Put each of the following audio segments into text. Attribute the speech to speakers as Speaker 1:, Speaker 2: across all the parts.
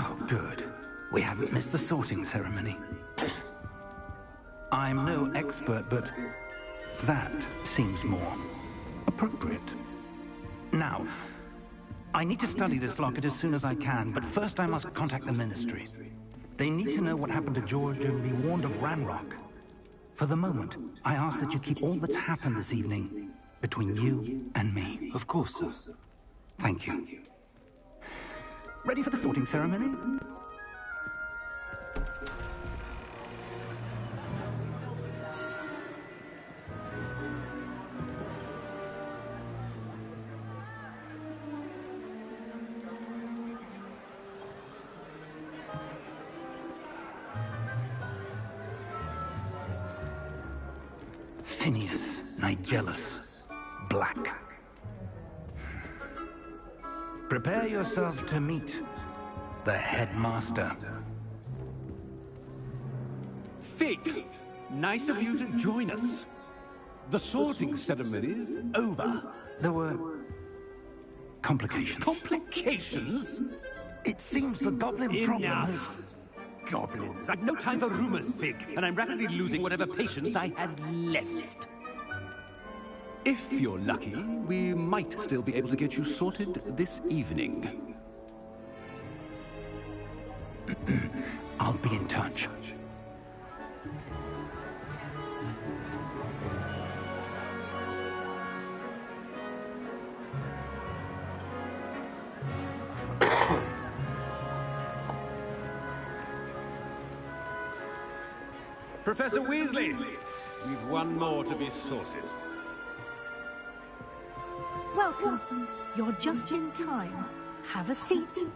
Speaker 1: Oh, good. We haven't missed the sorting ceremony. I'm no expert, but that seems more appropriate. Now, I need to study this locket as soon as I can, but first I must contact the Ministry. They need to know what happened to George and be warned of Ranrock. For the moment, I ask that you keep all that's happened this evening between you and me.
Speaker 2: Of course, sir.
Speaker 1: Thank you. Ready for the sorting ceremony? Phineas, Nigellus, Black. Prepare yourself to meet the headmaster.
Speaker 3: Fig, nice of you to join us. The sorting ceremony's over.
Speaker 1: There were complications.
Speaker 3: Complications?
Speaker 1: It seems the goblin problem has...
Speaker 3: Enough. Goblins. I've no time for rumors, Fig, and I'm rapidly losing whatever patience I had left. If you're lucky, we might still be able to get you sorted this evening.
Speaker 1: I'll be in touch.
Speaker 3: Professor Weasley, we've one more to be sorted.
Speaker 4: Welcome. You're just in time. Have a seat.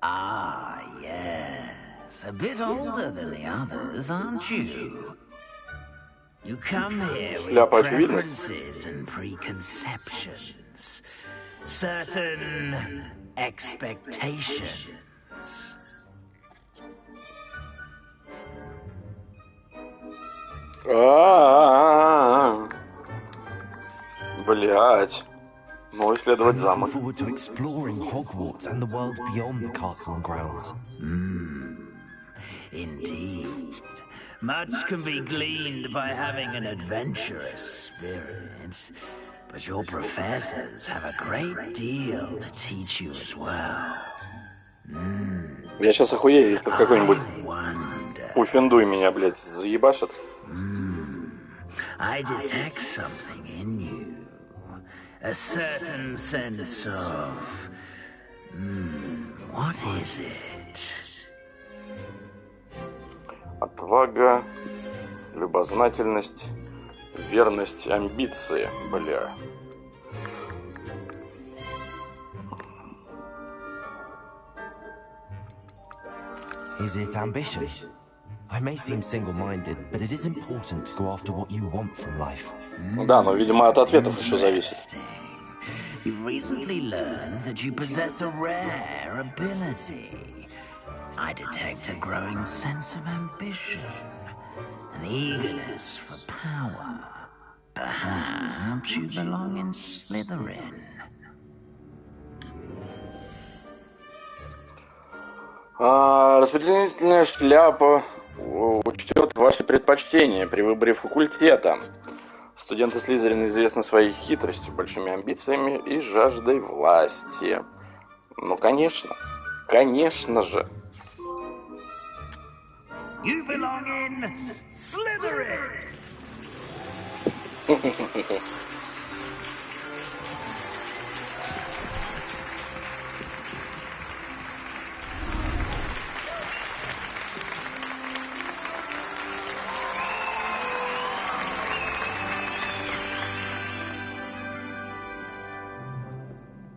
Speaker 5: Ah, yes. A bit older than the others, aren't you? You come here with preferences and preconceptions. Certain expectations.
Speaker 6: Блять. Ну, исследовать замок.
Speaker 2: Looking forward to exploring Hogwarts and the world beyond the castle and grounds.
Speaker 5: Indeed. Much can be gleaned by having an adventurous spirit, but your professors have a great deal to teach you as well.
Speaker 6: Я сейчас охуею, как какой-нибудь Пуффендуй меня, блядь, заебашит.
Speaker 5: I detect something in you. A certain sense of... what is it?
Speaker 6: Отвага, любознательность, верность, амбиции, бля.
Speaker 2: Is it ambition? I may seem single-minded, but it is important to go after what you want from life.
Speaker 6: Да, но, видимо, от ответов еще зависит.
Speaker 5: You've recently learned that you possess a rare ability. I detect a growing sense of ambition, an eagerness for power. Perhaps you belong in Slytherin.
Speaker 6: Распределительная шляпа учтет ваши предпочтения при выборе факультета. Студенты Слизерина известны своей хитростью, большими амбициями и жаждой власти. Ну, конечно. Конечно же.
Speaker 5: You belong in Slytherin!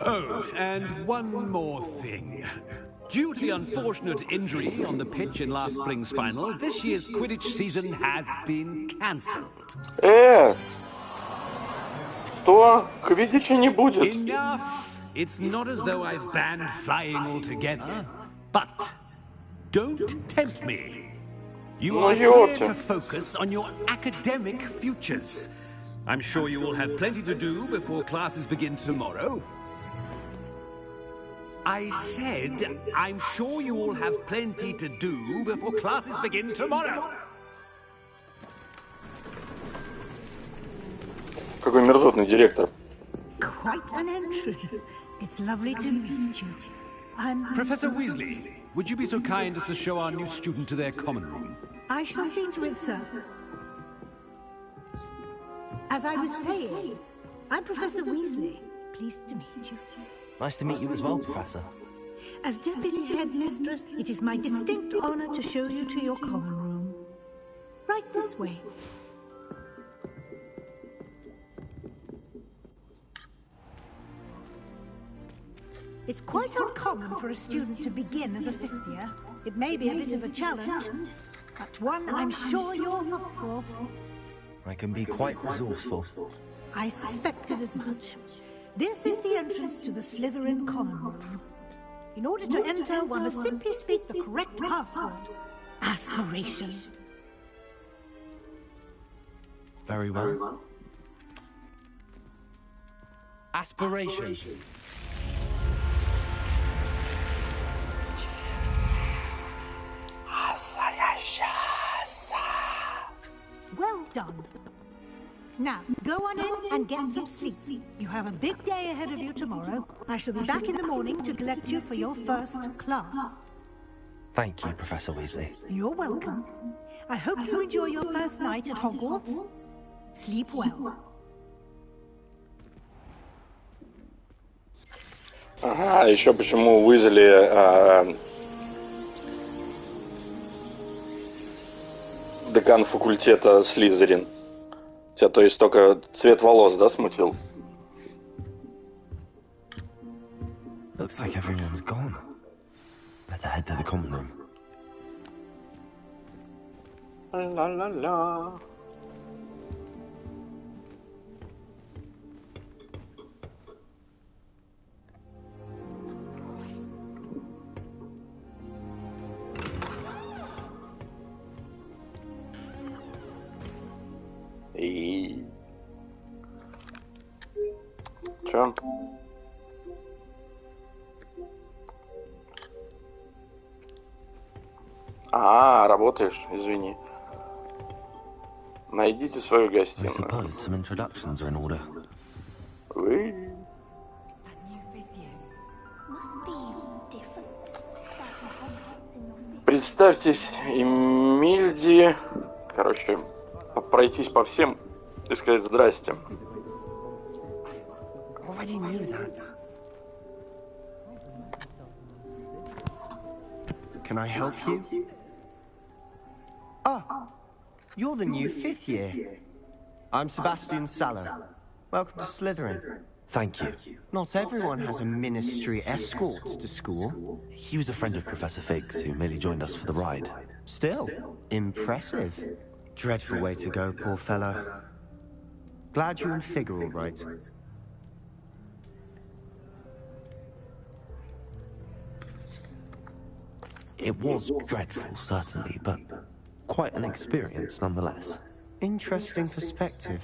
Speaker 3: Oh, and one more thing. Due to the unfortunate injury on the pitch in last spring's final, this year's Quidditch season has been cancelled.
Speaker 6: Что? Квиддича не будет.
Speaker 3: Enough! It's not as though I've banned flying altogether, but Don't tempt me. You
Speaker 6: Ну,
Speaker 3: are here
Speaker 6: ёпта.
Speaker 3: to focus on your academic futures. I'm sure you will have plenty to do before classes begin tomorrow. I said, I'm sure you all have plenty to do before classes begin tomorrow.
Speaker 6: Какой мерзотный директор.
Speaker 4: Quite an entrance. It's lovely to meet you. I'm...
Speaker 3: Professor Weasley, would you be so kind as to show our new student to their common room?
Speaker 4: I shall see to it, sir. As I was saying, I'm Professor Weasley. Pleased to meet you.
Speaker 2: Nice to meet you as well, Professor.
Speaker 4: As Deputy Headmistress, it is my distinct honor to show you to your common room. Right this way. It's quite uncommon for a student to begin as a fifth year. It may be a bit of a challenge, but one I'm sure you're up for.
Speaker 2: I can be quite resourceful.
Speaker 4: I suspected as much. This is the entrance to the Slytherin common room. In order to enter, one must simply speak the correct password. Aspiration.
Speaker 2: Very well. Aspiration.
Speaker 4: Well done. Now, go on in and get some sleep. You have a big day ahead of you tomorrow. I shall be back in the morning to collect you for your first class.
Speaker 2: Thank you, Professor Weasley.
Speaker 4: You're welcome. I hope you enjoy your first night at Hogwarts. Sleep well.
Speaker 6: Ага, еще почему Уизли декан факультета Слизерин. Тебя, то есть, только цвет волос, да, смутил?
Speaker 2: Looks like everyone's gone. Better head to the common room.
Speaker 6: Ла-ла-ла. И... Чё? Работаешь? Извини. Найдите свою
Speaker 2: I
Speaker 6: гостиную.
Speaker 2: suppose some introductions are in order.
Speaker 6: Уи. Представьтесь, Эмильди. Короче, пройтись по всем и сказать здрасте.
Speaker 7: Already knew that. Can I help you? Ah, you're the new fifth year. I'm Sebastian Sallow. Welcome to Slytherin.
Speaker 2: Thank you.
Speaker 7: Not everyone has a ministry escort to school.
Speaker 2: He was a friend of Professor Fig's who merely joined us for the ride.
Speaker 7: Still, impressive. Dreadful way to go, poor fellow. Glad you and Fig are all right.
Speaker 2: It was dreadful, certainly, but quite an experience nonetheless.
Speaker 7: Interesting perspective.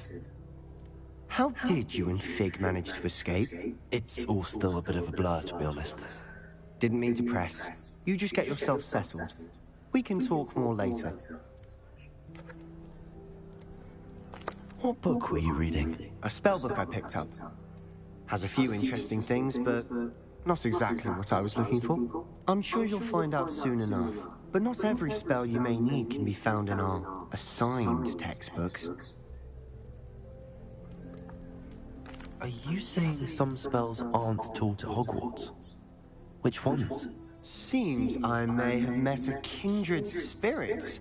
Speaker 7: How did you and Fig manage to escape?
Speaker 2: It's all still a bit of a blur, to be honest.
Speaker 7: Didn't mean to press. You just get yourself settled. We can talk more later.
Speaker 2: What book were you reading?
Speaker 7: A spellbook I picked up. Has a few interesting things, but not exactly what I was looking for. I'm sure you'll find out soon enough. But not every spell you may need can be found in our assigned textbooks.
Speaker 2: Are you saying some spells aren't taught at Hogwarts? Which ones?
Speaker 7: Seems I may have met a kindred spirit.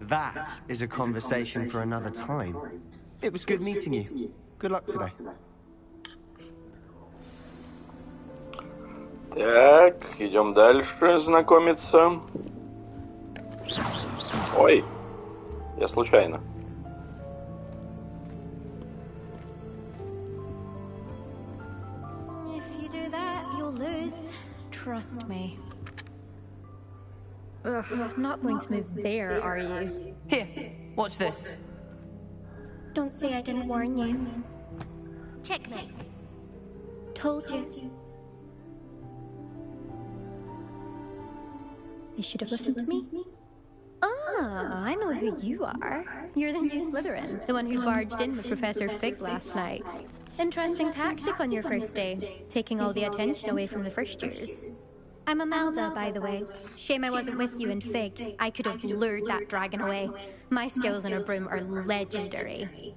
Speaker 7: That is a conversation for another time. It was good meeting you. Good luck today.
Speaker 6: Так, идем дальше знакомиться. Ой, я случайно.
Speaker 8: If you do that, you'll lose. Trust me. Ugh, not going to move there, are you?
Speaker 2: Here, watch this.
Speaker 8: Don't say I didn't warn you.
Speaker 9: Checkmate.
Speaker 8: Told you. They should have listened to me. Ah, I know who you are. You're the new Slytherin, the one who barged in with Professor Fig last night. Interesting tactic on your first day, taking all the attention away from the first years. I'm Imelda, by the way. Shame I wasn't with you in Fig. I could have lured that dragon away. My skills on a broom are legendary.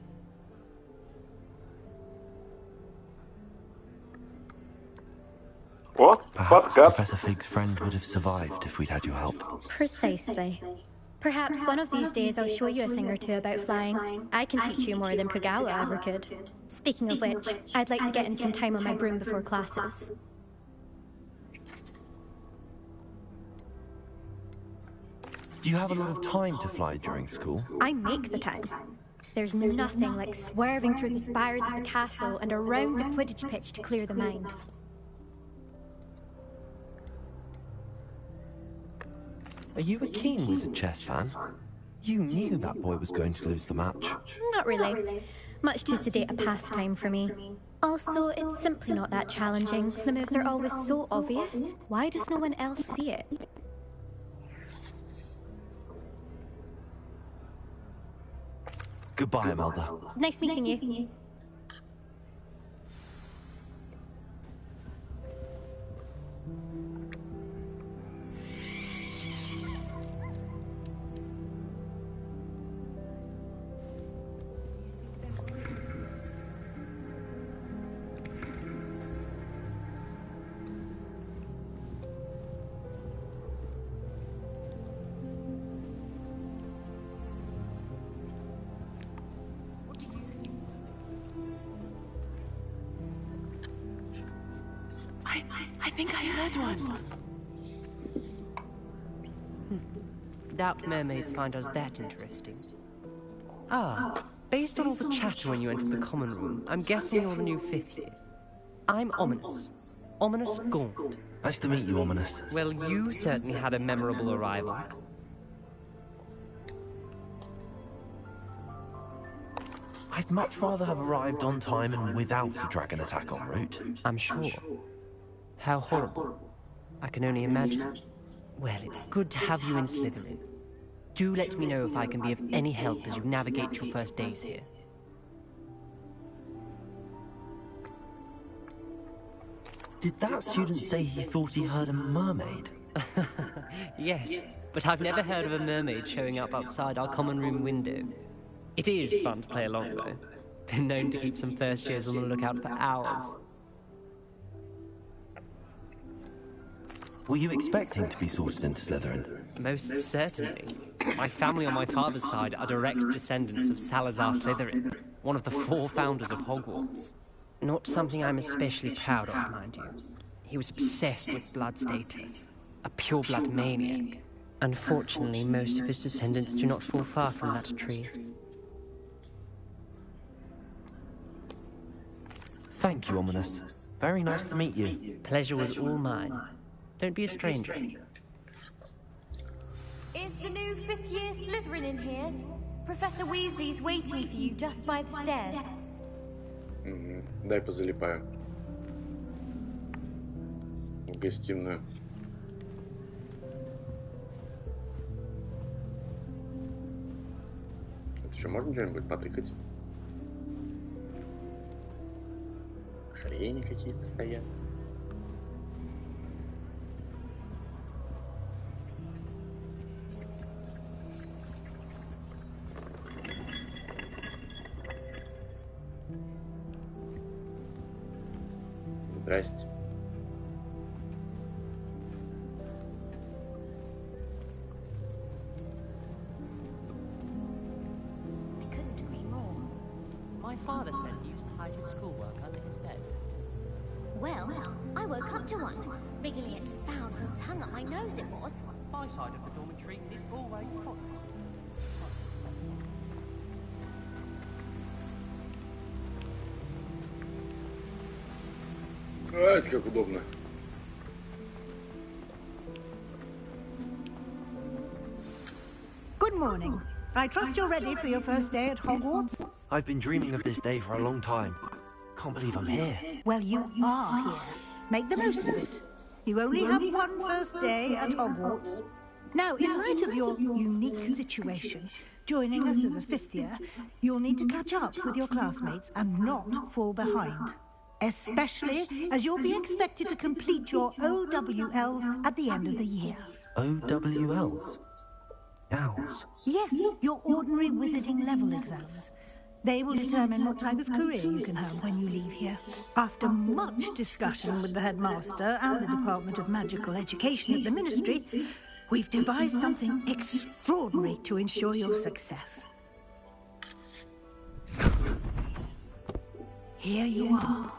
Speaker 6: Вот,
Speaker 2: Perhaps
Speaker 6: подкат.
Speaker 2: Professor Fig's friend would have survived if we'd had your help.
Speaker 8: Precisely. Perhaps one of these days I'll show you a thing or two about flying. I can teach you more than Kogawa ever could. Speaking of which, I'd like to get in some time on my broom before classes.
Speaker 2: Do you have a lot of time to fly during school?
Speaker 8: I make the time. There's nothing like swerving through the spires of the castle and around the Quidditch pitch to clear the mind.
Speaker 2: Are you a keen Wizard chess fan? You knew that boy was going to lose the match.
Speaker 8: Not really. Much too sedate a pastime for me. Also, it's simply not that challenging. The moves are always so obvious. Why does no one else see it?
Speaker 2: Goodbye, Imelda.
Speaker 8: Nice meeting you.
Speaker 2: I think I heard one.
Speaker 10: Doubt mermaids find us that interesting. Ah, based on all the chatter when you entered the common room, I'm guessing you're the new 5th year. I'm Ominous. Ominous Gaunt.
Speaker 2: Nice to meet you, Ominous.
Speaker 10: Well, you certainly had a memorable arrival.
Speaker 2: I'd much rather have arrived on time and without a dragon attack en route.
Speaker 10: I'm sure. How horrible. I can only imagine. Well, it's good to have you in Slytherin. Do let me know if I can be of any help as you navigate your first days here.
Speaker 2: Did that student say he thought he heard a mermaid?
Speaker 10: Yes, but I've never heard of a mermaid showing up outside our common room window. It is fun to play along, though. Been known to keep some first years on the lookout for hours.
Speaker 2: Were you expecting to be sorted into Slytherin?
Speaker 10: Most certainly. My family on my father's side are direct descendants of Salazar Slytherin, one of the 4 founders of Hogwarts. Not something I'm especially proud of, mind you. He was obsessed with blood status, a pure-blood maniac. Unfortunately, most of his descendants do not fall far from that tree.
Speaker 2: Thank you, Ominous. Very nice to meet you.
Speaker 10: Pleasure was all mine. Don't be a stranger.
Speaker 9: Is the new 5th year Slytherin in here? Professor Weasley's waiting for you just by the stairs.
Speaker 6: Дай позалипаю. В гостиную. Это еще можно что-нибудь потыкать? Хрени какие-то стоят. Здрасте.
Speaker 9: I couldn't agree more.
Speaker 10: My father said he used to hide his schoolwork under his bed.
Speaker 9: Well, I woke up to one. Wriggling its foul little tongue up my nose it was.
Speaker 10: My side of the dormitory is always hot.
Speaker 6: А, это как удобно.
Speaker 4: morning. I trust you're ready for your first day at Hogwarts?
Speaker 2: I've been dreaming of this day for a long time. Can't believe I'm here.
Speaker 4: Well, you are here. Make the most of it. You only have one first day at Hogwarts. Now, in light of your unique situation, joining us as a fifth year, you'll need to catch up with your classmates and not fall behind. Especially as you'll be expected to complete your OWLs at the end of the year.
Speaker 2: OWLs? Owls?
Speaker 4: Yes, your ordinary wizarding level exams. They will determine what type of career you can have when you leave here. After much discussion with the headmaster and the Department of Magical Education at the Ministry, we've devised something extraordinary to ensure your success. Here you are.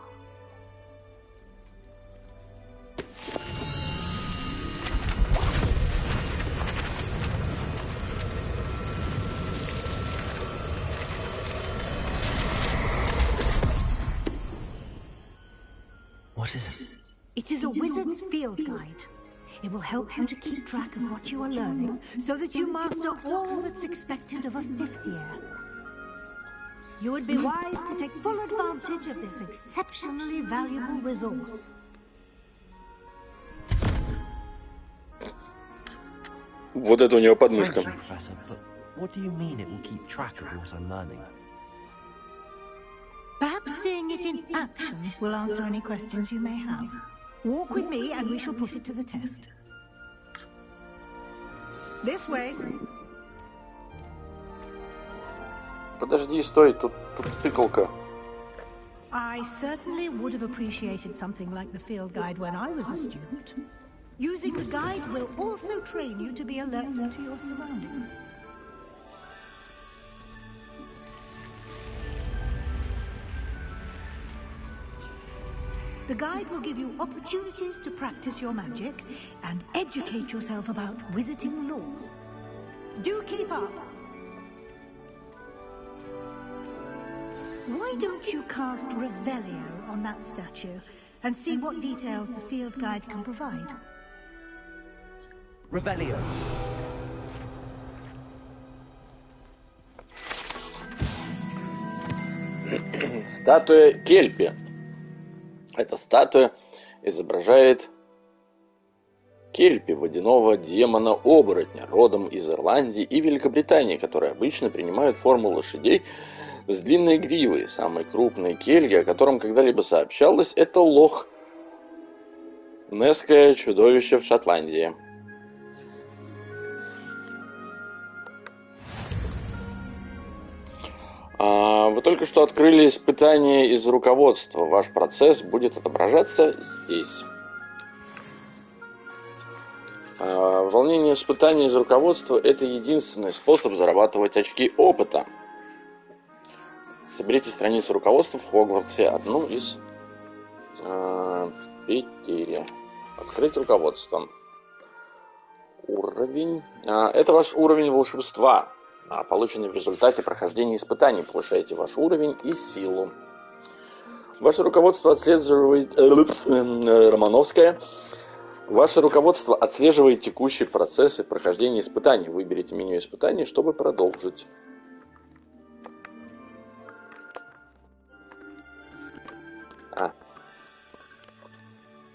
Speaker 2: What is it?
Speaker 4: It is a wizard's field guide. It will help you to keep track of what you are learning so that you master all that's expected of a fifth year. You would be wise to take full advantage of this exceptionally valuable resource.
Speaker 6: Вот это у него подмышка.
Speaker 2: Thank you, Professor, but what do you mean it will keep track of what I'm learning?
Speaker 4: Perhaps seeing it in action will answer any questions you may have. Walk with me and we shall put it to the test. This way.
Speaker 6: Подожди, стой, тут тыкалка.
Speaker 4: I certainly would have appreciated something like the field guide when I was a student. Using the guide will also train you to be alert to your surroundings. The guide will give you opportunities to practice your magic and educate yourself about wizarding lore. Do keep up! Why don't you cast Revelio on that statue and see what details the field guide can provide?
Speaker 10: Revelio.
Speaker 6: Статуя Кельпи. Эта статуя изображает Кельпи, водяного демона-оборотня, родом из Ирландии и Великобритании, которые обычно принимают форму лошадей с длинной гривой. Самый крупный кельги, о котором когда-либо сообщалось, это лох-несское чудовище в Шотландии. Вы только что открыли испытание из руководства. Ваш процесс будет отображаться здесь. Выполнение испытаний из руководства – это единственный способ зарабатывать очки опыта. Соберите страницы руководства в Хогвартсе, одну из 5. Открыть руководство. Уровень. Это ваш уровень волшебства, полученный в результате прохождения испытаний. Повышаете ваш уровень и силу. Ваше руководство отслеживает... Романовская. Ваше руководство отслеживает текущие процессы прохождения испытаний. Выберите меню испытаний, чтобы продолжить.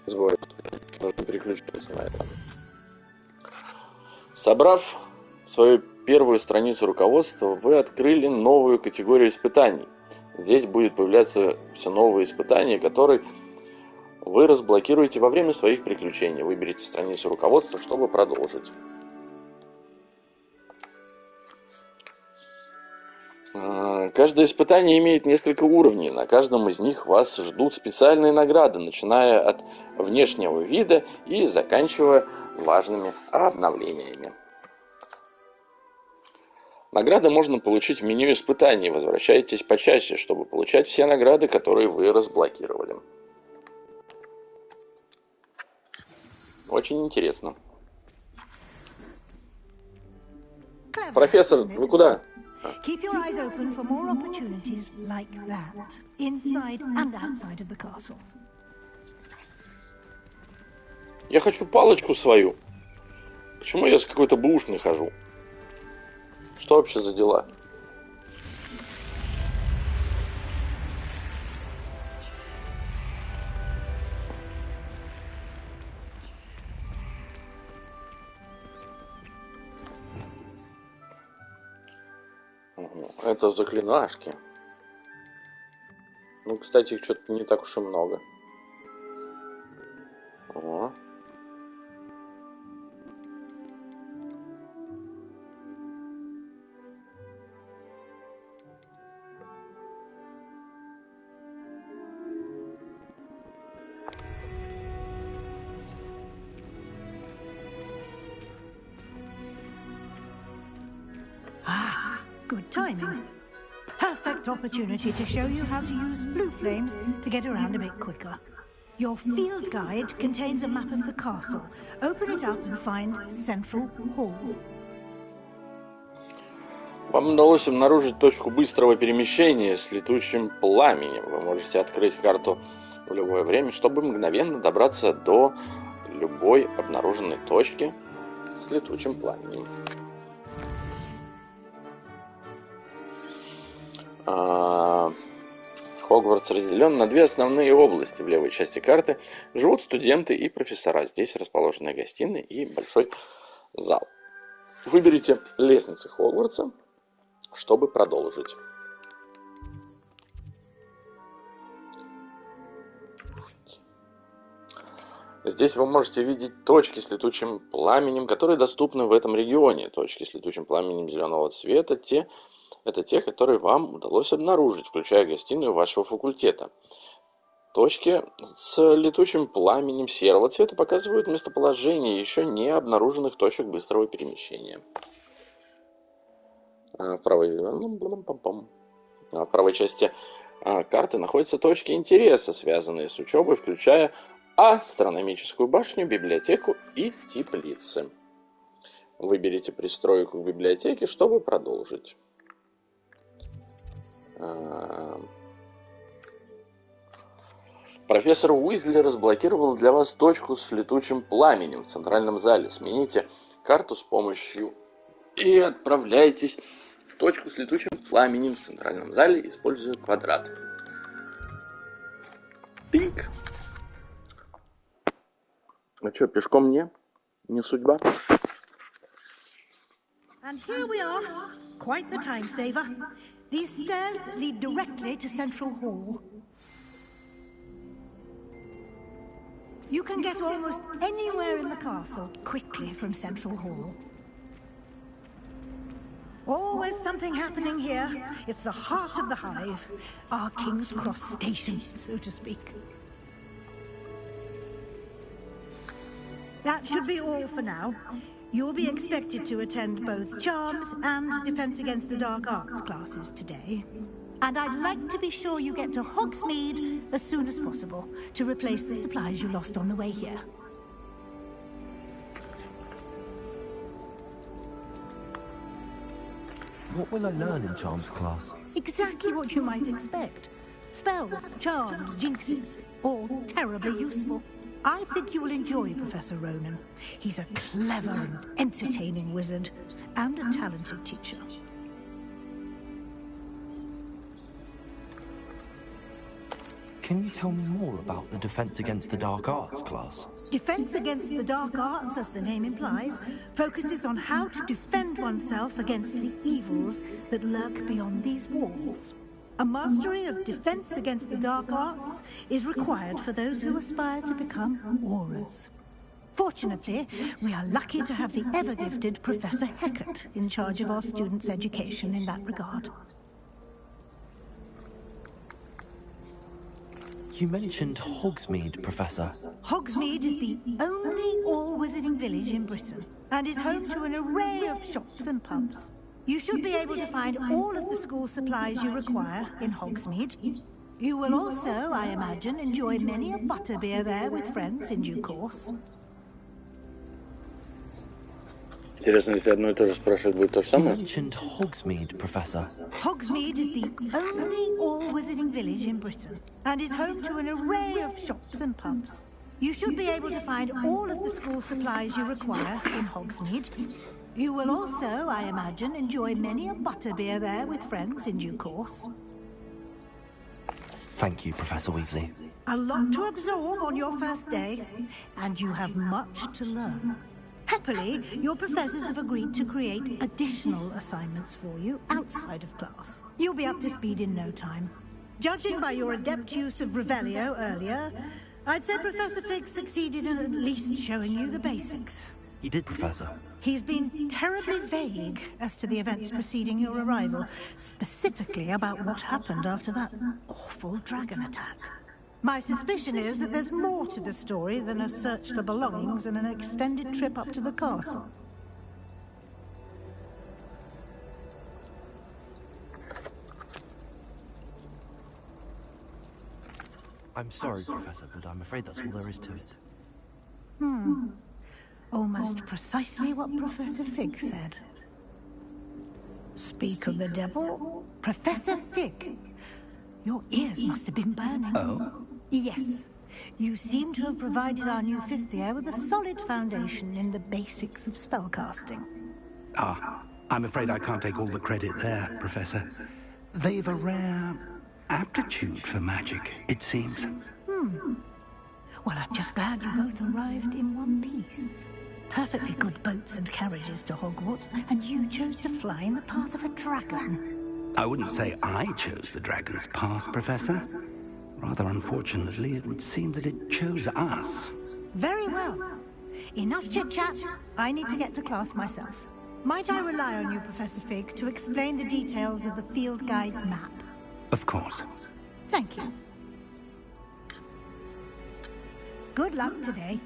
Speaker 6: Сбой. Нужно переключиться на это. Собрав свою первую страницу руководства, вы открыли новую категорию испытаний. Здесь будет появляться все новые испытания, которые вы разблокируете во время своих приключений. Выберите страницу руководства, чтобы продолжить. Каждое испытание имеет несколько уровней. На каждом из них вас ждут специальные награды, начиная от внешнего вида и заканчивая важными обновлениями. Награды можно получить в меню испытаний. Возвращайтесь почаще, чтобы получать все награды, которые вы разблокировали. Очень интересно. Профессор, вы куда?
Speaker 4: Keep your eyes open for more opportunities like that, inside and outside of the castle.
Speaker 6: Я хочу палочку свою. Почему я с какой-то бушной хожу? Что вообще за дела? Это заклинашки. Ну, кстати, их что-то не так уж и много. О.
Speaker 4: Good timing. Perfect opportunity to show you how to use blue flames to get around a bit quicker. Your field guide contains a map of the castle. Open it up and find Central Hall.
Speaker 6: Вам удалось обнаружить точку быстрого перемещения с летучим пламенем. Вы можете открыть карту в любое время, чтобы мгновенно добраться до любой обнаруженной точки с летучим пламенем. Хогвартс разделен на две основные области. В левой части карты живут студенты и профессора. Здесь расположены гостиные и большой зал. Выберите лестницы Хогвартса, чтобы продолжить. Здесь вы можете видеть точки с летучим пламенем, которые доступны в этом регионе. Точки с летучим пламенем зеленого цвета это те, которые вам удалось обнаружить, включая гостиную вашего факультета. Точки с летучим пламенем серого цвета показывают местоположение еще не обнаруженных точек быстрого перемещения. В правой части карты находятся точки интереса, связанные с учебой, включая астрономическую башню, библиотеку и теплицы. Выберите пристройку к библиотеке, чтобы продолжить. Профессор Уизли разблокировал для вас точку с летучим пламенем в центральном зале. Смените карту с помощью и отправляйтесь в точку с летучим пламенем в центральном зале, используя квадрат. Тынк. А что, пешком мне? Не судьба?
Speaker 4: And here we are. Quite the time saver. These stairs lead directly to Central Hall. You can get almost anywhere in the castle quickly from Central Hall. Always something happening here. It's the heart of the hive, our King's Cross station, so to speak. That should be all for now. You'll be expected to attend both Charms and Defense Against the Dark Arts classes today. And I'd like to be sure you get to Hogsmeade as soon as possible to replace the supplies you lost on the way here.
Speaker 2: What will I learn in Charms class?
Speaker 4: Exactly what you might expect. Spells, charms, jinxes, all terribly useful. I think you will enjoy Professor Ronan. He's a clever and entertaining wizard, and a talented teacher.
Speaker 2: Can you tell me more about the Defense Against the Dark Arts class?
Speaker 4: Defense Against the Dark Arts, as the name implies, focuses on how to defend oneself against the evils that lurk beyond these walls. A mastery of Defense Against the Dark Arts is required for those who aspire to become Aurors. Fortunately, we are lucky to have the ever-gifted Professor Hecat in charge of our students' education in that regard.
Speaker 2: You mentioned Hogsmeade, Professor.
Speaker 4: Hogsmeade is the only all-wizarding village in Britain, and is home to an array of shops and pubs. You should be able to find all of the school supplies you require in Hogsmeade. You will also, I imagine, enjoy many a butterbeer there with friends in due course.
Speaker 6: Интересно, если одно и то же спрашивать, будет то же самое?
Speaker 2: You mentioned Hogsmeade, Professor.
Speaker 4: Hogsmeade is the only all-wizarding village in Britain, and is home to an array of shops and pubs. You should be able to find all of the school supplies you require in Hogsmeade. You will also, I imagine, enjoy many a butterbeer there with friends in due course.
Speaker 2: Thank you, Professor Weasley.
Speaker 4: A lot to absorb on your first day, and you have much to learn. Happily, your professors have agreed to create additional assignments for you outside of class. You'll be up to speed in no time. Judging by your adept use of Revelio earlier, I'd say Professor Fig succeeded in at least showing you the basics.
Speaker 2: He did, Professor.
Speaker 4: He's been terribly vague as to the events preceding your arrival, specifically about what happened after that awful dragon attack. My suspicion is that there's more to the story than a search for belongings and an extended trip up to the castle.
Speaker 2: I'm sorry, Professor, but I'm afraid that's all there is to it.
Speaker 4: Almost precisely what Professor Fig said. Speak of the devil, Professor Fig. Your ears must have been burning.
Speaker 1: Oh?
Speaker 4: Yes. You seem to have provided our new fifth year with a solid foundation in the basics of spellcasting.
Speaker 1: I'm afraid I can't take all the credit there, Professor. They've a rare aptitude for magic, it seems.
Speaker 4: Well, I'm just glad you both arrived in one piece. Perfectly good boats and carriages to Hogwarts, and you chose to fly in the path of a dragon.
Speaker 1: I wouldn't say I chose the dragon's path, Professor. Rather unfortunately, it would seem that it chose us.
Speaker 4: Very well. Enough chit-chat. I need to get to class myself. Might I rely on you, Professor Fig, to explain the details of the field guide's map?
Speaker 1: Of course.
Speaker 4: Thank you. Good luck today.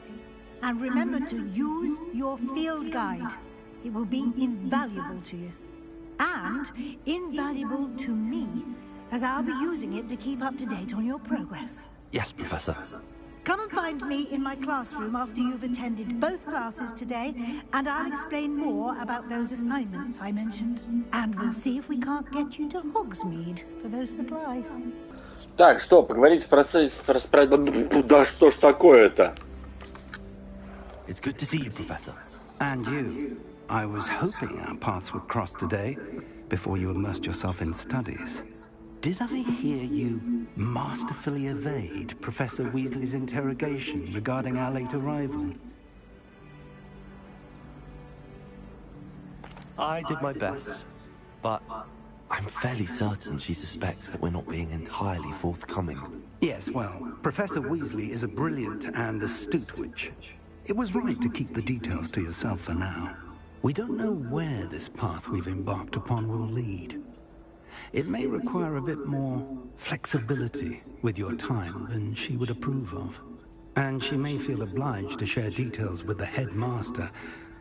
Speaker 4: And remember to use your field guide. It will be invaluable to you. And invaluable to me, as I'll be using it to keep up to date on your progress.
Speaker 2: Yes, Professor.
Speaker 4: Come and find me in my classroom after you've attended both classes today, and I'll explain more about those assignments I mentioned. And we'll see if we can't get you to Hogsmeade for those supplies.
Speaker 6: Так, что, поговорите про... Да что ж такое-то?
Speaker 2: It's good to see you, Professor.
Speaker 1: And you. I was hoping our paths would cross today, before you immersed yourself in studies. Did I hear you masterfully evade Professor Weasley's interrogation regarding our late arrival?
Speaker 2: I did my best, but I'm fairly certain she suspects that we're not being entirely forthcoming.
Speaker 1: Yes, well, Professor Weasley is a brilliant and astute witch. It was right to keep the details to yourself for now. We don't know where this path we've embarked upon will lead. It may require a bit more flexibility with your time than she would approve of. And she may feel obliged to share details with the headmaster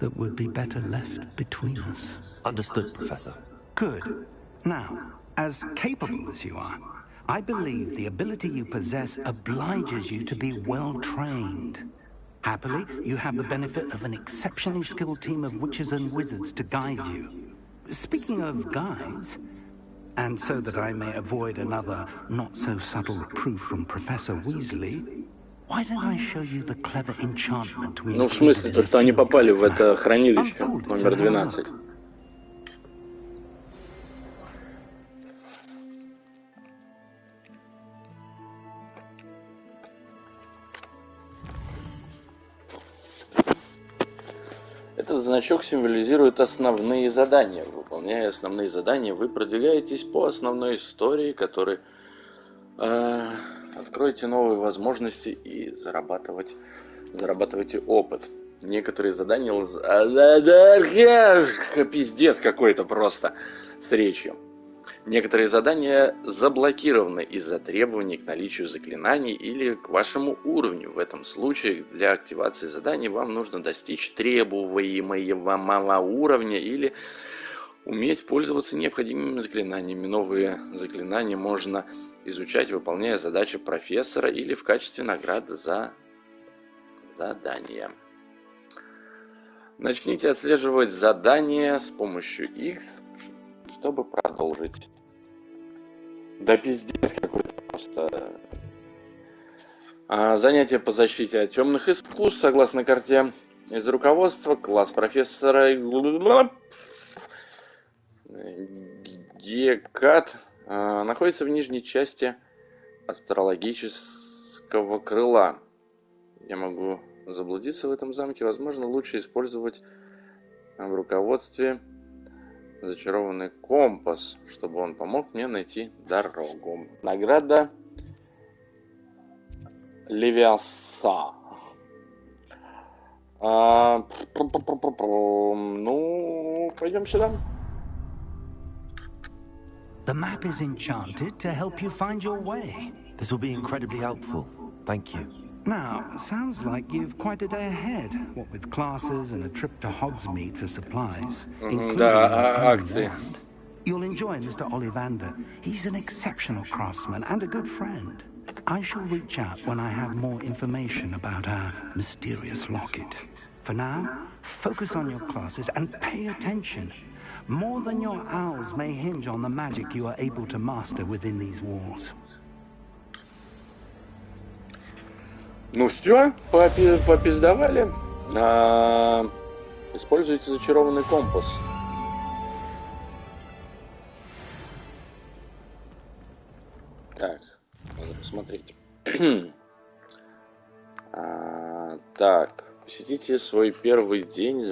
Speaker 1: that would be better left between us.
Speaker 2: Understood, Professor.
Speaker 1: Good. Now, as capable as you are, I believe the ability you possess obliges you to be well-trained. Happily, you have the benefit of an exceptionally skilled team of witches and wizards to guide you. Speaking of guides, and so that I may avoid another not-so-subtle reproof from Professor Weasley, why don't I show you the clever enchantment we
Speaker 6: Ну, в смысле, то, что они попали в это хранилище номер 12. Этот значок символизирует основные задания. Выполняя основные задания, вы продвигаетесь по основной истории, которой откроете новые возможности и зарабатываете опыт. Некоторые задания... Пиздец какой-то просто с речью. Некоторые задания заблокированы из-за требований к наличию заклинаний или к вашему уровню. В этом случае для активации заданий вам нужно достичь требуемого уровня или уметь пользоваться необходимыми заклинаниями. Новые заклинания можно изучать, выполняя задачи профессора или в качестве награды за задание. Начните отслеживать задания с помощью X, чтобы продолжить. Да пиздец какой-то просто. Занятия по защите от темных искусств, согласно карте, Из руководства класс профессора Гекат находится в нижней части астрологического крыла. Я могу заблудиться в этом замке. Возможно, лучше использовать в руководстве зачарованный компас, чтобы он помог мне найти дорогу. Награда Левиаса. Ну, пойдем сюда.
Speaker 1: The map is enchanted to help you find your way.
Speaker 2: This will be incredibly helpful. Thank you.
Speaker 1: Now, sounds like you've quite a day ahead. What with classes and a trip to Hogsmeade for supplies, including your own wand. You'll enjoy Mr. Ollivander. He's an exceptional craftsman and a good friend. I shall reach out when I have more information about our mysterious locket. For now, focus on your classes and pay attention. More than your owls may hinge on the magic you are able to master within these walls.
Speaker 6: Ну все, попиздовали. Используйте зачарованный компас. Так, надо посмотреть. Так, посетите свой первый день,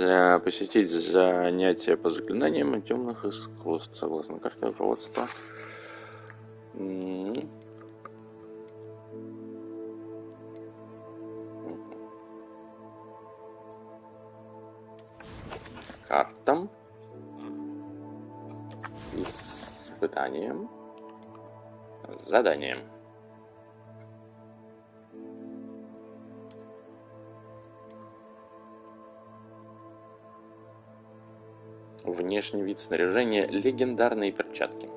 Speaker 6: посетить занятия по заклинаниям и темных искусств, согласно карте руководства. Картам. Испытанием. Заданием. Внешний вид снаряжения. Легендарные перчатки.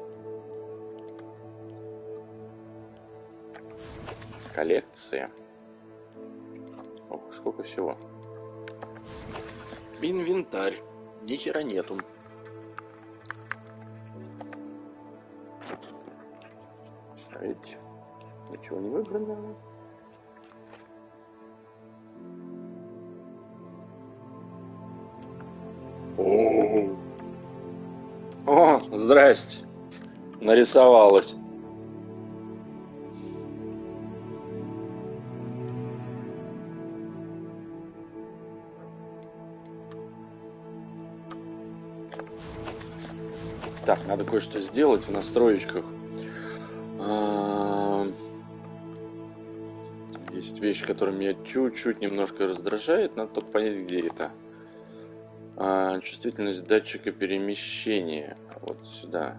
Speaker 6: Коллекция. Ох, сколько всего. Инвентарь. Ни хера нету. А ведь ничего не выбрано. О, здрасте. Нарисовалась. Так, надо кое-что сделать в настроечках. Есть вещи, которые меня чуть-чуть немножко раздражают. Надо только понять, где это. Чувствительность датчика перемещения. Вот сюда.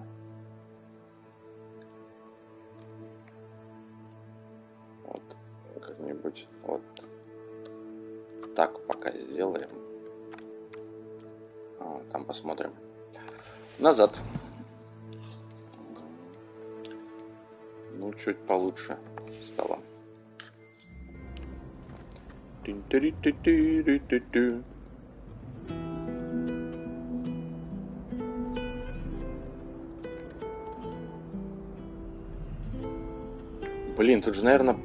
Speaker 6: Вот как-нибудь вот так пока сделаем. Там посмотрим. Назад. Ну, чуть получше стало. Блин, тут же, наверное,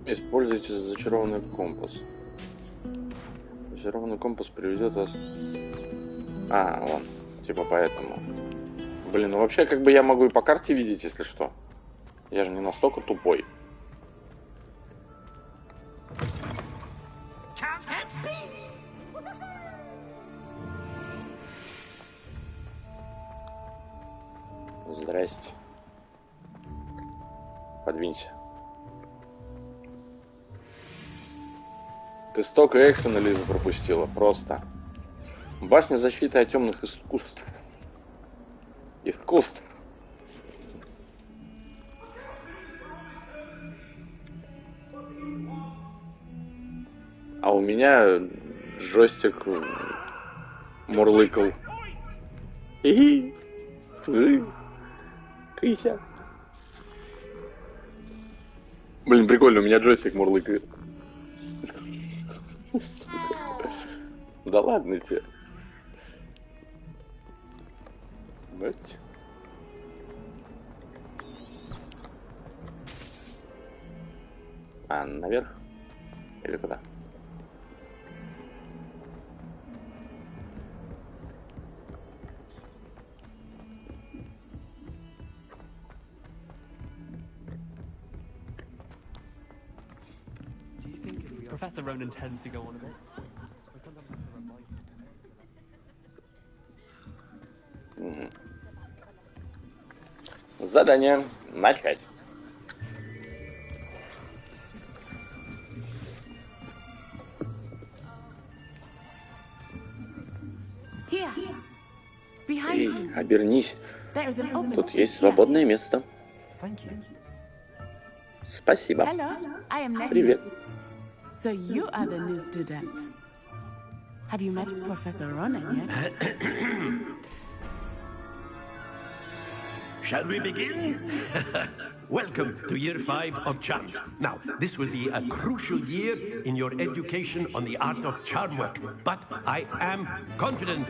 Speaker 6: используйте зачарованный компас. Зачарованный компас приведет вас... вон. Типа поэтому. Блин, ну вообще, как бы я могу и по карте видеть, если что. Я же не настолько тупой. Здрасте. Подвинься. Ты столько экшена, Лиза, пропустила. Просто. Башня защиты от темных искусств. Искусств. А у меня джойстик мурлыкал. Кися. Блин, прикольно, у меня джойстик мурлыкает. Да ладно тебе. Вот. Наверх? Или куда?
Speaker 3: Professor Ronan tends to go on a bit.
Speaker 6: Задание начать. Эй, обернись. Тут есть свободное место. Спасибо. Привет.
Speaker 11: So you are the new student. Have you met Professor Ronan yet?
Speaker 12: Shall we begin? Welcome to Year 5 of Charms. Now, this will be a crucial year in your education on the art of charm work. But I am confident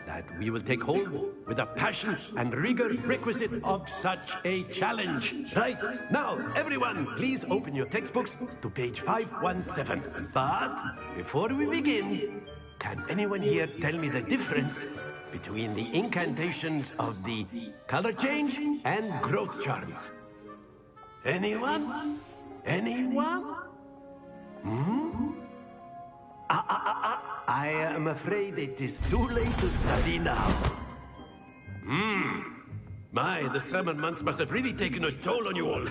Speaker 12: that we will take hold with the passion and rigor requisite of such a challenge. Right? Now, everyone, please open your textbooks to page 517. But before we begin, can anyone here tell me the difference between the incantations of the color change and growth charms? Anyone? Anyone? I am afraid it is too late to study now. My, the summer months must have really taken a toll on you all.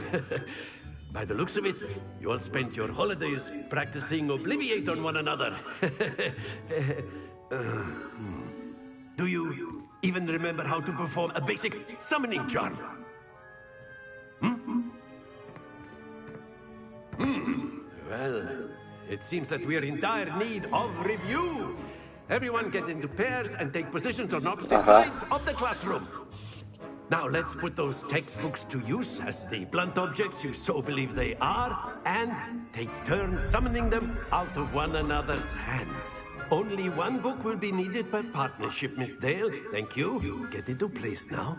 Speaker 12: By the looks of it, you all spent your holidays practicing Obliviate on one another. Do you even remember how to perform a basic summoning charm? Well, it seems that we are in dire need of review. Everyone get into pairs and take positions on opposite sides of the classroom. Now let's put those textbooks to use as the blunt objects you so believe they are, and take turns summoning them out of one another's hands. Only one book will be needed per partnership, Miss Dale. Thank you. Get into place now.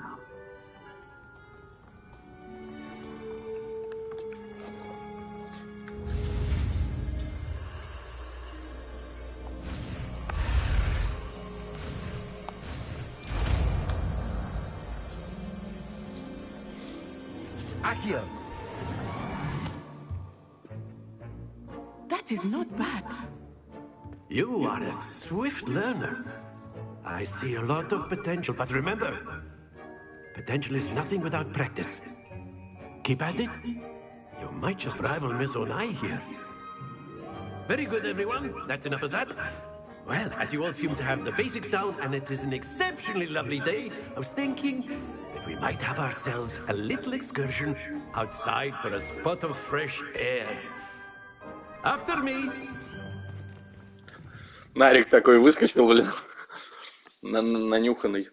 Speaker 12: Accio.
Speaker 11: That is not bad.
Speaker 12: You are a swift learner. I see a lot of potential, but remember, potential is nothing without practice. Keep at it. You might just rival Miss Onai here. Very good, everyone. That's enough of that. Well, as you all seem to have the basics down, and it is an exceptionally lovely day, I was thinking that we might have ourselves a little excursion outside for a spot of fresh air. After me.
Speaker 6: Нарик такой выскочил, блин, нанюханный.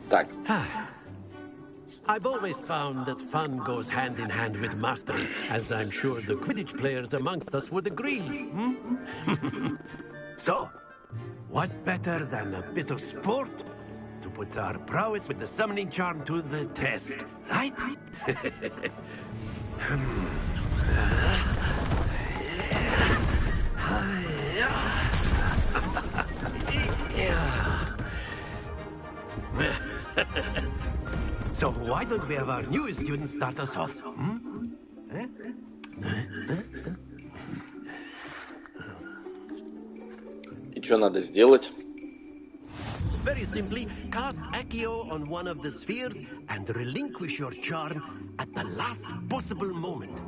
Speaker 6: Так.
Speaker 12: I've always found that fun goes hand in hand with mastery, as I'm sure the Quidditch players amongst us would agree. So, what better than a bit of sport to put our prowess with the summoning charm to the test, right? So why don't we have our newest student start us off?
Speaker 6: И что надо сделать?
Speaker 12: Very simply, cast Accio on one of the spheres and relinquish your charm at the last possible moment.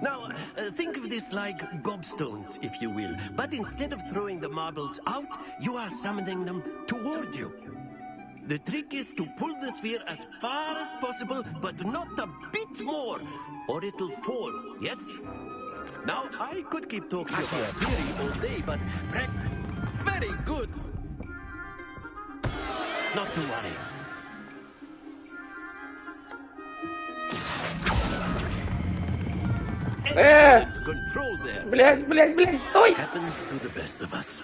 Speaker 12: Now, think of this like gobstones, if you will. But instead of throwing the marbles out, you are summoning them toward you. The trick is to pull the sphere as far as possible, but not a bit more, or it'll fall, yes? Now, I could keep talking about theory all day, but very good. Not to worry. Excellent control there.
Speaker 6: Блядь, стой!
Speaker 12: Happens to the best of us.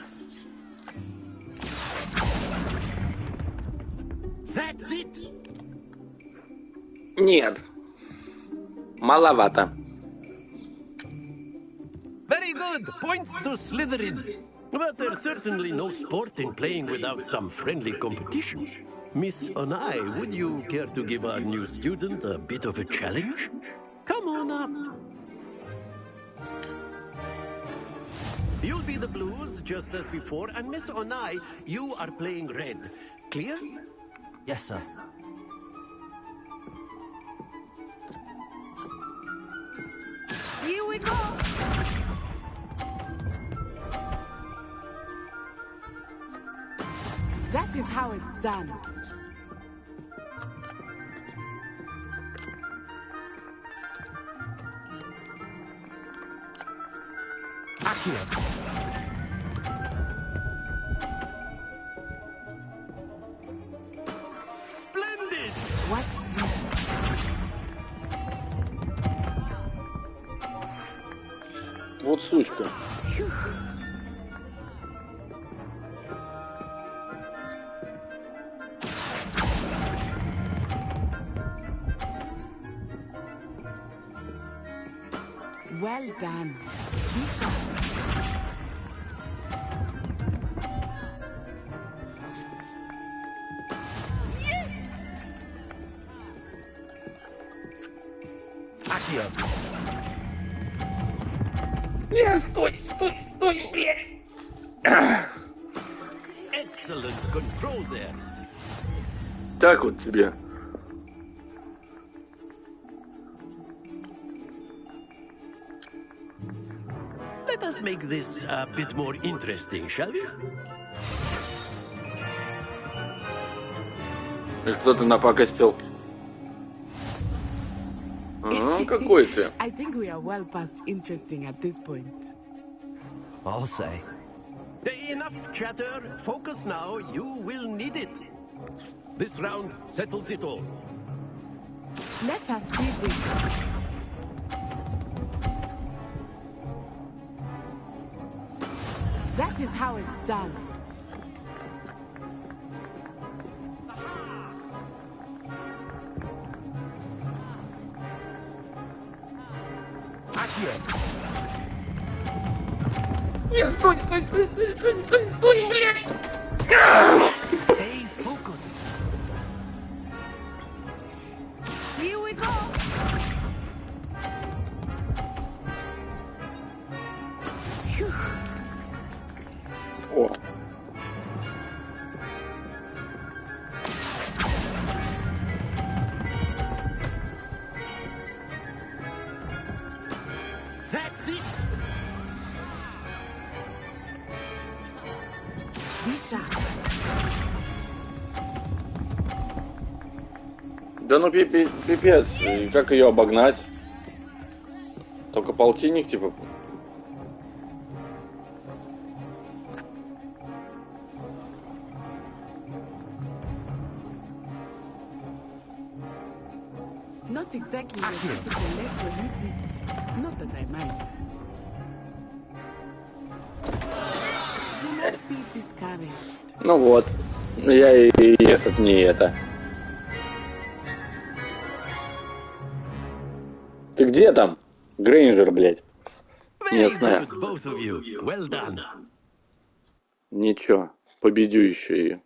Speaker 12: That's it.
Speaker 6: Нет. Маловато.
Speaker 12: Very good. Points to Slytherin. But there's certainly no sport in playing without some friendly competition. Miss Onai, would you care to give our new student a bit of a challenge? Come on up. You'll be the blues, just as before, and Miss Onai, you are playing red. Clear?
Speaker 2: Yes, sir.
Speaker 11: Here we go! That is how it's done.
Speaker 12: Akira. Splendid!
Speaker 11: Watch this.
Speaker 6: Вот сучка.
Speaker 11: Well done. Be sharp.
Speaker 12: Akira.
Speaker 6: Нет, стой, блядь!
Speaker 12: Excellent control there.
Speaker 6: Так вот тебе.
Speaker 12: Let us make this a bit more interesting, shall we?
Speaker 6: Кто-то напакостил. Какой ты?
Speaker 11: I think we are well past interesting at this point.
Speaker 2: I'll say.
Speaker 12: Enough chatter. Focus now. You will need it. This round settles it all.
Speaker 11: Let us see this. That is how it's done.
Speaker 12: Akira.
Speaker 6: Нет, стой, блядь!
Speaker 12: Stay focused.
Speaker 11: Here we go.
Speaker 6: О.
Speaker 12: That's it.
Speaker 11: Be sharp.
Speaker 6: Да ну пипец, как ее обогнать? Только полтинник, типа.
Speaker 11: Not exactly what people left when you sit. Not that I mind. Do not be discouraged.
Speaker 6: Ну вот. Я и этот не это. Ты где там? Грейнджер, блядь. Местная.
Speaker 12: Both of you. Well done.
Speaker 6: Ничего. Победю еще ее.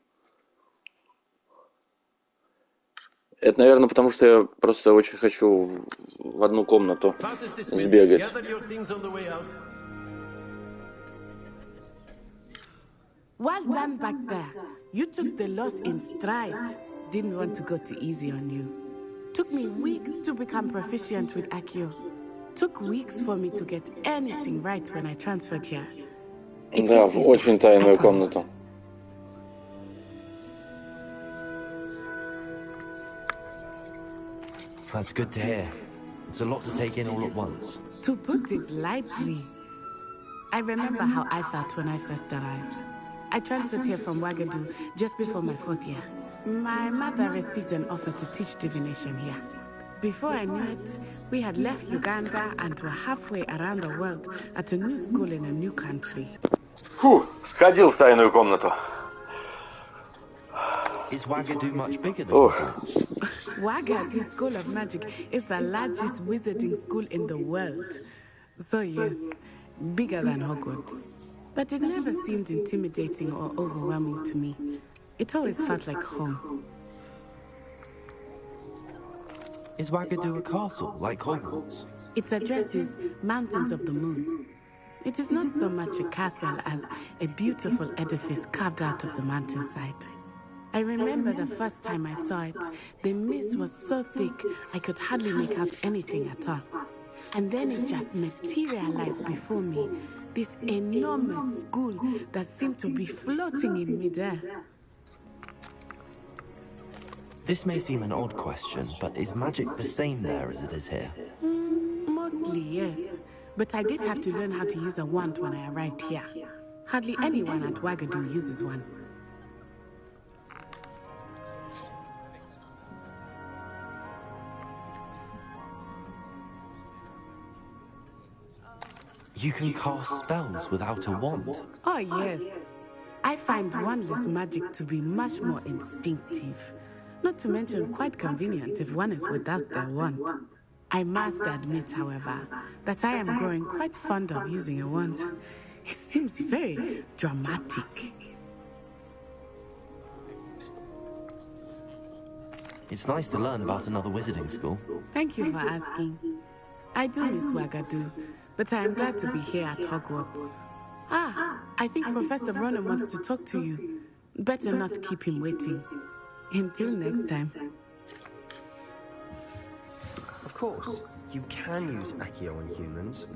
Speaker 6: Это, наверное, потому что я просто очень хочу в одну комнату сбегать.
Speaker 11: Well done back there. You took the loss in stride. Didn't want to go too easy on you. Took me weeks to become proficient with Accio. Took weeks for me to get anything right when I transferred here.
Speaker 6: Да, в очень тайную комнату.
Speaker 2: That's good to hear. It's a lot to take in all at once.
Speaker 11: To put it lightly, I remember how I felt when I first arrived. I transferred here from Wagadu just before my 4th year. My mother received an offer to teach divination here. Before I knew it, we had left Uganda and were halfway around the world at a new school in a new country.
Speaker 6: Фу, сходил в тайную комнату.
Speaker 2: Is Wagadu much bigger than Hogwarts?
Speaker 11: Wagadu School of Magic is the largest wizarding school in the world. So yes, bigger than Hogwarts. But it never seemed intimidating or overwhelming to me. It always felt like home.
Speaker 2: Is Wagadu a castle, like Hogwarts?
Speaker 11: Its address is Mountains of the Moon. It is not so much a castle as a beautiful edifice carved out of the mountainside. I remember the first time I saw it, the mist was so thick I could hardly make out anything at all. And then it just materialized before me, this enormous school that seemed to be floating in midair.
Speaker 2: This may seem an odd question, but is magic the same there as it is here?
Speaker 11: Mostly, yes. But I did have to learn how to use a wand when I arrived here. Hardly anyone at Wagadu uses one.
Speaker 2: You can cast spells without a wand?
Speaker 11: Oh, yes. I find wandless magic to be much more instinctive. Not to mention quite convenient if one is without their wand. I must admit, however, that I am growing quite fond of using a wand. It seems very dramatic.
Speaker 2: It's nice to learn about another wizarding school.
Speaker 11: Thank you for asking. I do miss Wagadu, but I am glad to be here at Hogwarts. I think Professor Ronan wants to talk to you. Better not keep him waiting. Until next time.
Speaker 7: Of course, you can use Accio on humans.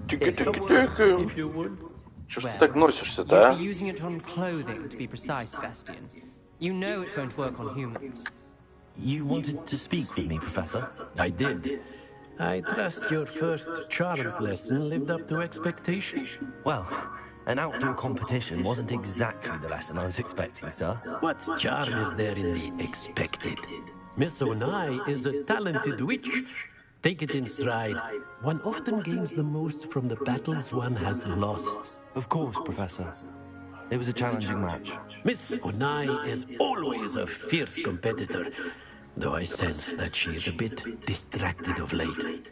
Speaker 12: If you would.
Speaker 6: Чё ж ты так носишься, да?
Speaker 10: You'd be using it on clothing, to be precise, Sebastian. You know it won't work on humans.
Speaker 2: You wanted to speak with me, Professor?
Speaker 12: I did. I trust your first charms lesson lived up to expectation.
Speaker 2: Well, an outdoor competition wasn't exactly the lesson I was expecting, sir.
Speaker 12: What charm is there in the expected? Miss Onai is a talented witch. Take it in stride. One often gains the most from the battles one has lost.
Speaker 2: Of course, Professor. It was a challenging match.
Speaker 12: Miss Onai is always a fierce competitor, though I sense that she is a bit distracted of late.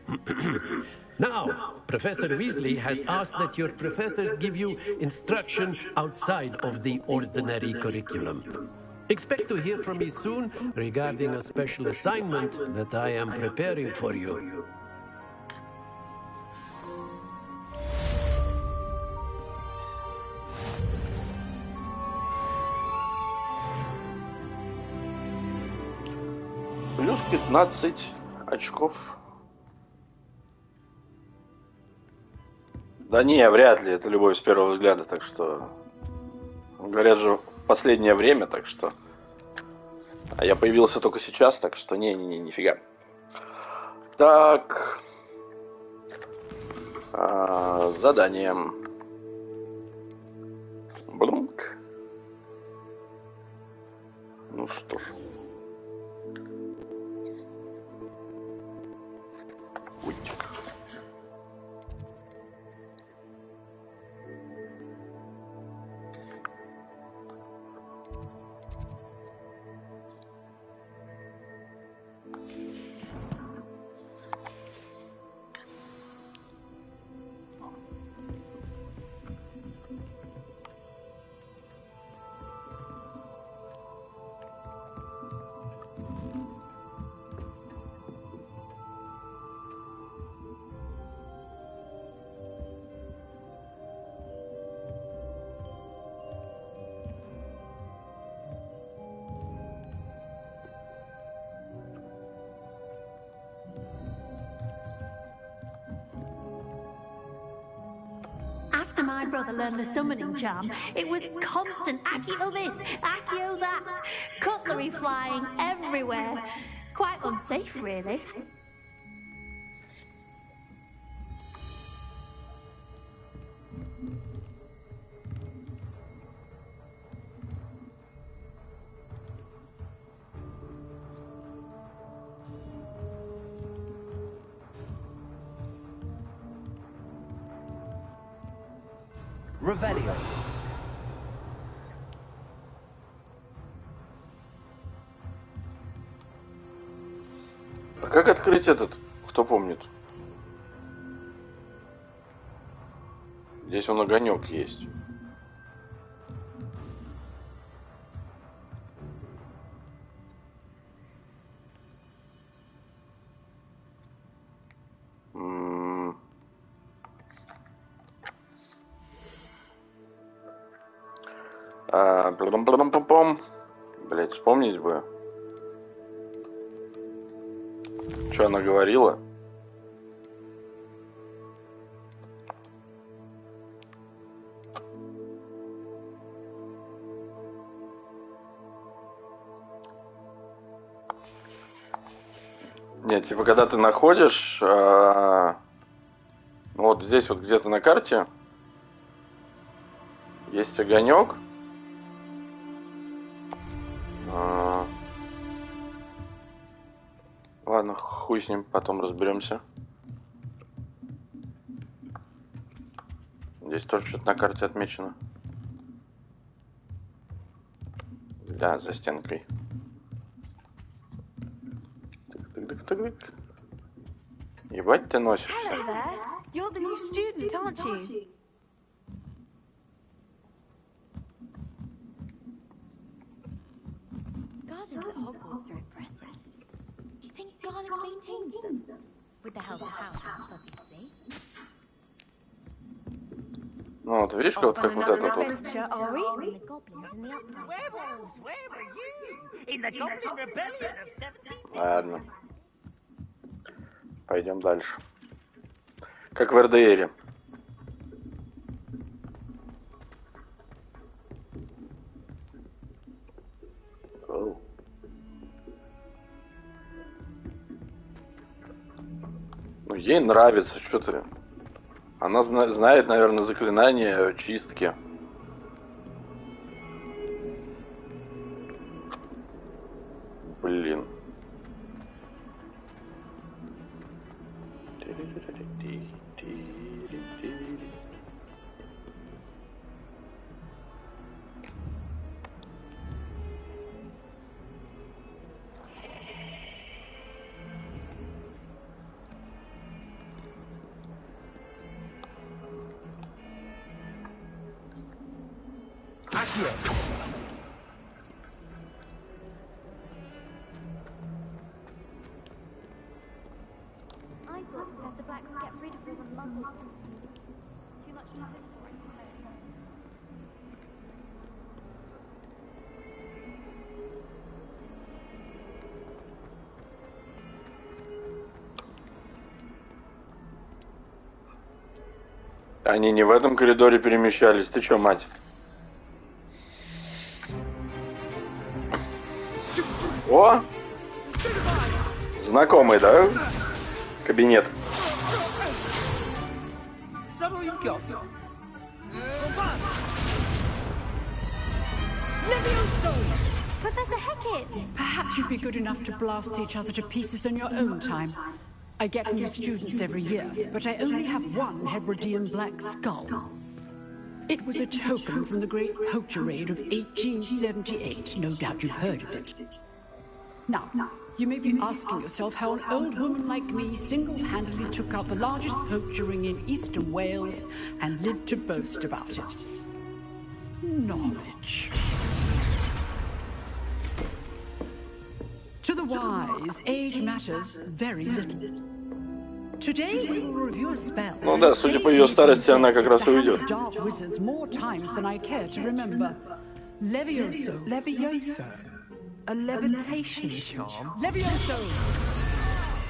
Speaker 12: Now, Professor Weasley has asked that your professors give you instruction outside of the ordinary curriculum. Expect to hear from me soon regarding a special assignment that I am preparing for you.
Speaker 6: Плюс 15 очков. Да не, вряд ли, это любовь с первого взгляда, так что... Говорят же, в последнее время, так что... А я появился только сейчас, так что нифига. Так... Задание. Блумк. Ну что ж.
Speaker 13: After my brother learned the summoning charm, it was constant Accio this, Accio that, cutlery flying everywhere. Quite unsafe, really.
Speaker 2: Revelio.
Speaker 6: А как открыть этот, кто помнит? Здесь он огонек есть. Блять, вспомнить бы. Что она говорила? Нет, типа, когда ты находишь, вот здесь вот где-то на карте есть огонек. Ладно, хуй с ним, потом разберемся. Здесь тоже что-то на карте отмечено. Да, за стенкой. Тык-тык-тык-тык. Ебать ты носишься.
Speaker 14: Hello there. You're the new student, aren't you?
Speaker 9: Gardens at Hogwarts are impressive. Do you think Garlic maintains them? With the help of households, obviously.
Speaker 6: Ну вот, видишь, вот как вот этот вот. Ладно. Пойдем дальше. Как в РДРе. Ну, ей нравится, что ты. Она знает, наверное, заклинание чистки. Блин.
Speaker 9: I thought Professor Black would get rid of all the muggles. Too much to hope for, I suppose.
Speaker 6: Они не в этом коридоре перемещались. Ты чё, мать? О! Знакомый, да? Кабинет.
Speaker 9: Professor Hecat!
Speaker 15: Perhaps you'd be good enough to blast each other to pieces on your own time. I get new students every year, but I only have one Hebridean black skull. It was a token from the Great Poacher Raid of 1878. No doubt you've heard of it. Now, you may be asking yourself how an old woman like me single-handedly took out the largest poacher ring in eastern Wales and lived to boast about it. Knowledge. To the wise, age matters very little. Today we will review a spell.
Speaker 6: Ну да, судя по ее старости, она как раз уйдет.
Speaker 15: Dark wizards more times than I care to remember. Levioso.
Speaker 14: Levioso? A levitation charm?
Speaker 15: Levioso!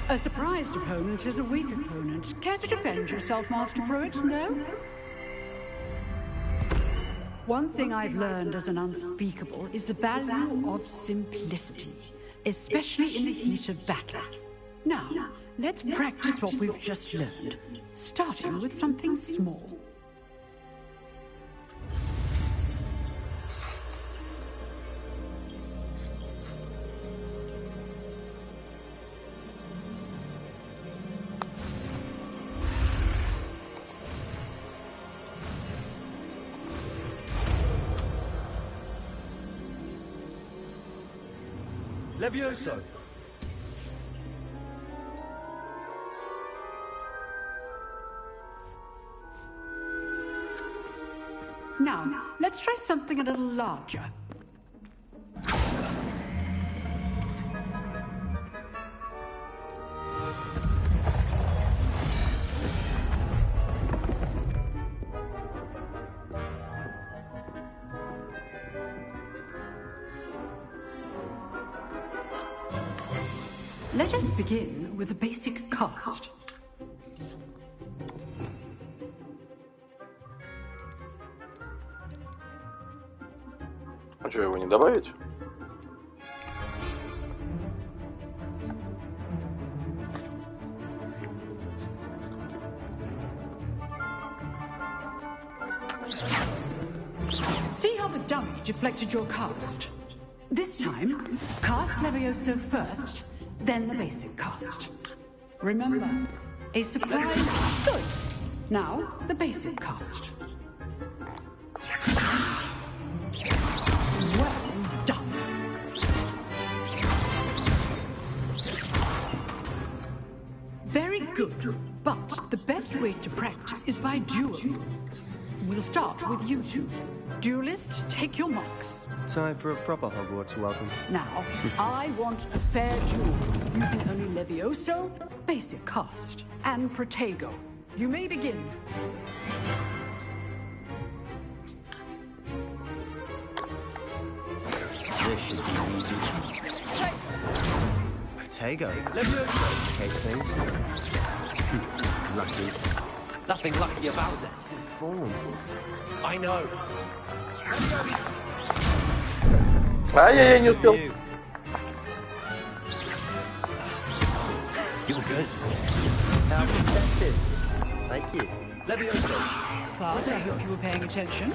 Speaker 15: A surprised opponent is a weak opponent. Care to defend yourself, Master Pruitt? No? One thing I've learned as an unspeakable is the value of simplicity, especially in the heat of battle. Now, let's practice what we've just learned, starting with something small.
Speaker 12: Levioso.
Speaker 15: Now, let's try something a little larger. let us begin with the basic cast.
Speaker 6: А что, его не добавить?
Speaker 15: See how the dummy deflected your cast? This time, cast Levioso first, then the basic cast. Remember, a surprise. Good. Now, the basic cast. Well done. Very good, but the best way to practice is by duel. We'll start with you two. Duelists, take your marks.
Speaker 7: Time for a proper Hogwarts welcome.
Speaker 15: Now, I want a fair duel, using only Levioso, basic cast, and Protego. You may begin.
Speaker 7: This should be easy. Protego. Levioso. Case things. Lucky.
Speaker 12: Nothing lucky about it.
Speaker 7: Form.
Speaker 12: I know.
Speaker 6: Ай-яй-яй, не успел.
Speaker 12: You're good.
Speaker 7: How perceptive. Thank you.
Speaker 12: Levioso.
Speaker 15: Class, I hope you were paying attention.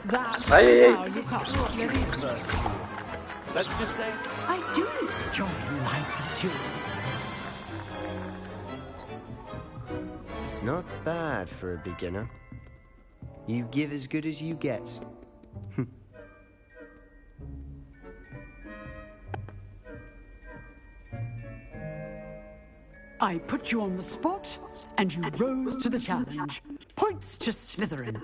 Speaker 15: That is
Speaker 6: Aye,
Speaker 15: how you cast Levioso.
Speaker 12: Let's just say
Speaker 15: I do enjoy lively duel.
Speaker 7: Not bad for a beginner. You give as good as you get.
Speaker 15: I put you on the spot, and you rose to the challenge. Points to Slytherin.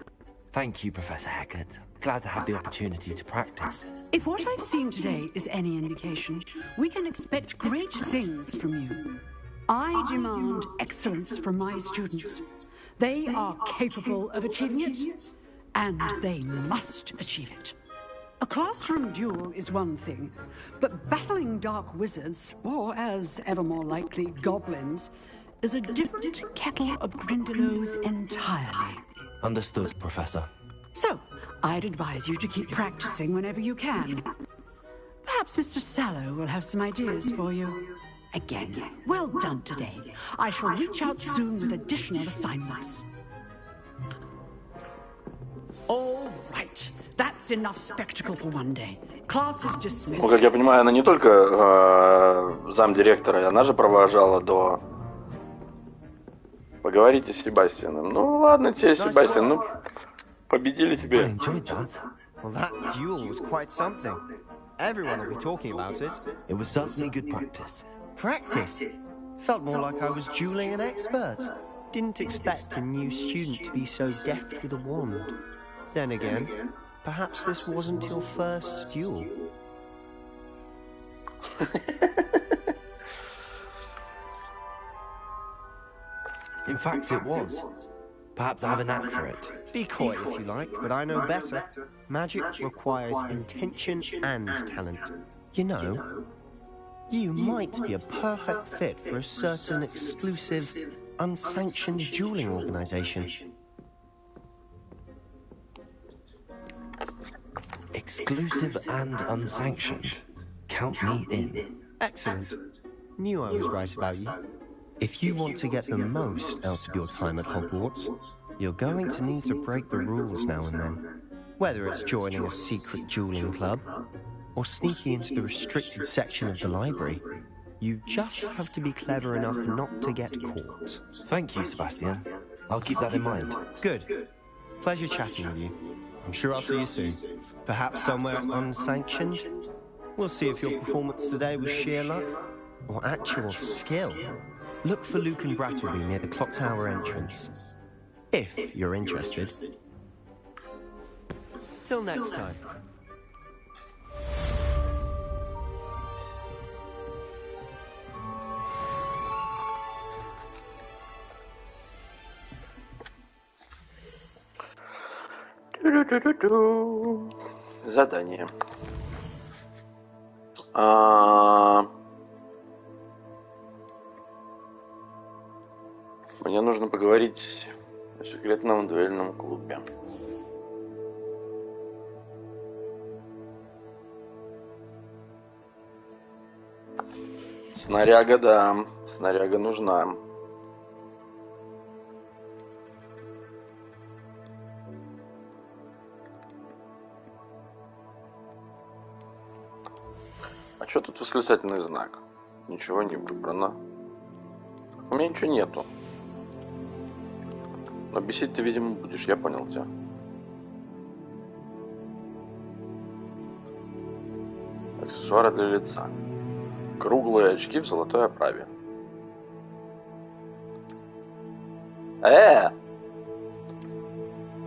Speaker 2: Thank you, Professor Haggard. Glad to have the opportunity to practice.
Speaker 15: If what I've seen today is any indication, we can expect great things from you. I demand excellence from my students. They are capable of achieving it, and they must achieve it. A classroom duel is one thing, but battling dark wizards, or as ever more likely, goblins, is a different kettle of Grindylows entirely.
Speaker 2: Understood, Professor.
Speaker 15: So, I'd advise you to keep practicing whenever you can. Perhaps Mr. Sallow will have some ideas for you. Again, well done today. I shall reach out soon with additional assignments. All right, that's enough spectacle for one day. Class is dismissed.
Speaker 6: Ну, как я понимаю, она не только замдиректора, она же провожала до... Поговорите с Себастьяном. Ну, ладно тебе, Себастьян, ну, победили тебе.
Speaker 7: Well, that duel was quite something. Everyone will be talking about it.
Speaker 2: It was certainly good practice.
Speaker 7: Practice? Felt more like I was dueling an expert. Didn't expect a new student to be so deft with a wand. Then again, perhaps this wasn't your first duel.
Speaker 2: In fact, it was. Perhaps I have a knack for it.
Speaker 7: Be coy if you like, but I know better. Magic requires intention and talent. You know, you might be a perfect fit for a certain exclusive, unsanctioned dueling organization.
Speaker 2: Exclusive and unsanctioned. Count me in.
Speaker 7: Excellent. Knew I was right about you. If you want to get the most out of your time at Hogwarts, you're going to need to break the rules now and then. Whether it's joining a secret dueling club, or sneaking into the restricted section of the library, you just have to be clever enough not to get caught.
Speaker 2: Thank you, Sebastian. I'll keep that in mind.
Speaker 7: Good. Pleasure chatting with you. I'm sure I'll see you soon. Perhaps somewhere unsanctioned? We'll see if your performance today was sheer luck, or actual skill. Look for Luke and Brattleby near the clock tower entrance. If you're interested. Till next time.
Speaker 6: Задание. Мне нужно поговорить о секретном дуэльном клубе. Снаряга, да. Снаряга нужна. А что тут восклицательный знак? Ничего не выбрано. У меня ничего нету. Но бесить ты, видимо, будешь, я понял тебя. Аксессуары для лица. Круглые очки в золотой оправе.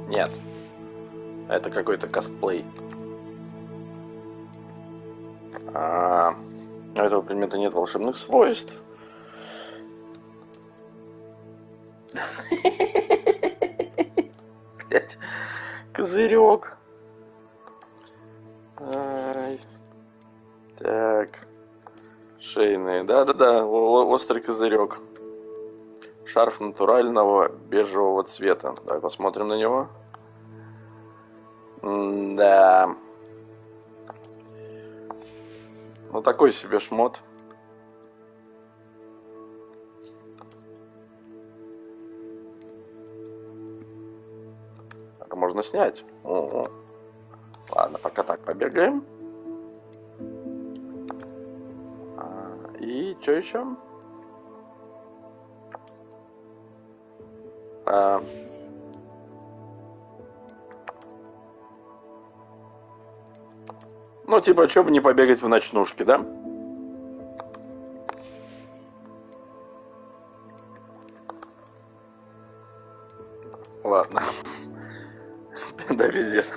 Speaker 6: Нет. Это какой-то косплей. У этого предмета нет волшебных свойств. Блять, козырек. Так. Шейные. Да-да-да, острый козырек. Шарф натурального бежевого цвета. Давай посмотрим на него. Да. Ну, такой себе шмот. Это можно снять. Ладно, пока так побегаем. И что еще? Ну, типа, что бы не побегать в ночнушке, да? Ладно. Да, пиздец.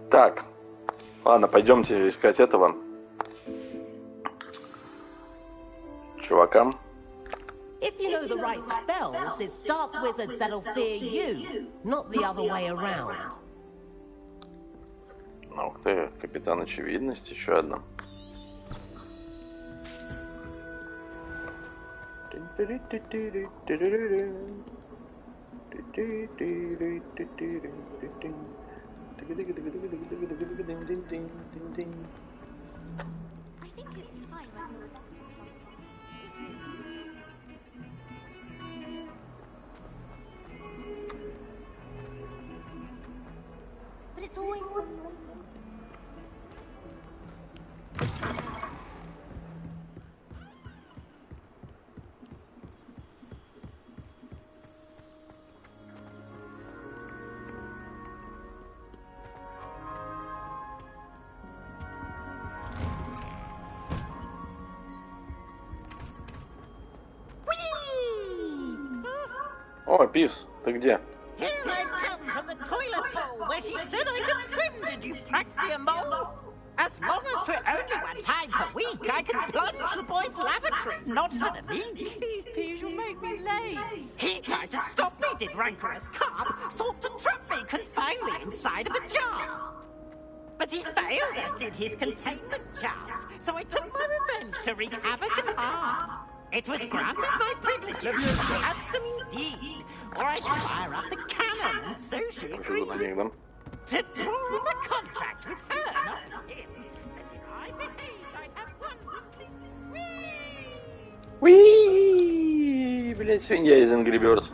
Speaker 6: Так. Ладно, пойдемте искать этого чувака.
Speaker 16: If you know the right spells, it's dark wizards that'll fear you, not the other way around.
Speaker 6: Ух ты, капитан очевидность, еще одна.
Speaker 13: But it's always...
Speaker 6: О, Пивс, ты где?
Speaker 16: Here I've come from the toilet bowl where she said I could swim, did you praxia mole? As long as for only one time per week, I can plunge the boy's lavatory, not for the meek.
Speaker 14: Please, Peeves, you'll make me late.
Speaker 16: He tried to stop me, did rancorous carp, sought to trap me, confine me inside of a jar. But he failed, as did his containment charms, so I took my revenge to wreak havoc and harm. It was granted my privilege, handsome indeed, or I'd fire up the cannon, and so she agreed to draw up a contract with her, not with him. That if I behaved, I'd have one weekly
Speaker 6: Уи, блять, свинья из Angry Birds.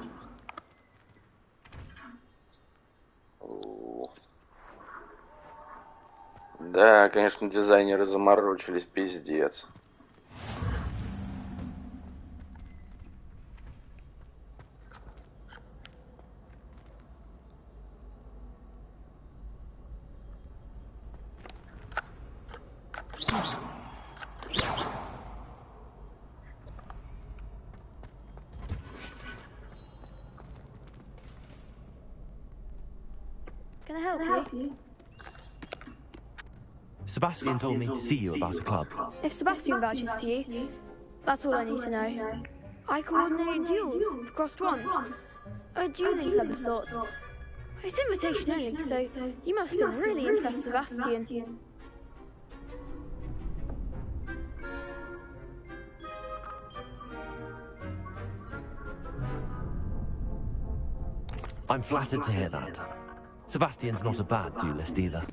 Speaker 6: Да, конечно, дизайнеры заморочились, пиздец.
Speaker 8: Can I help you?
Speaker 2: Sebastian told me to see you about a club.
Speaker 8: If Sebastian vouches for you, that's all I need to know. I coordinate duels for crossed ones. A dueling club of sorts. It's invitation only, so you must have really impressed Sebastian.
Speaker 2: I'm flattered to hear that. Sebastian's not a bad duelist either.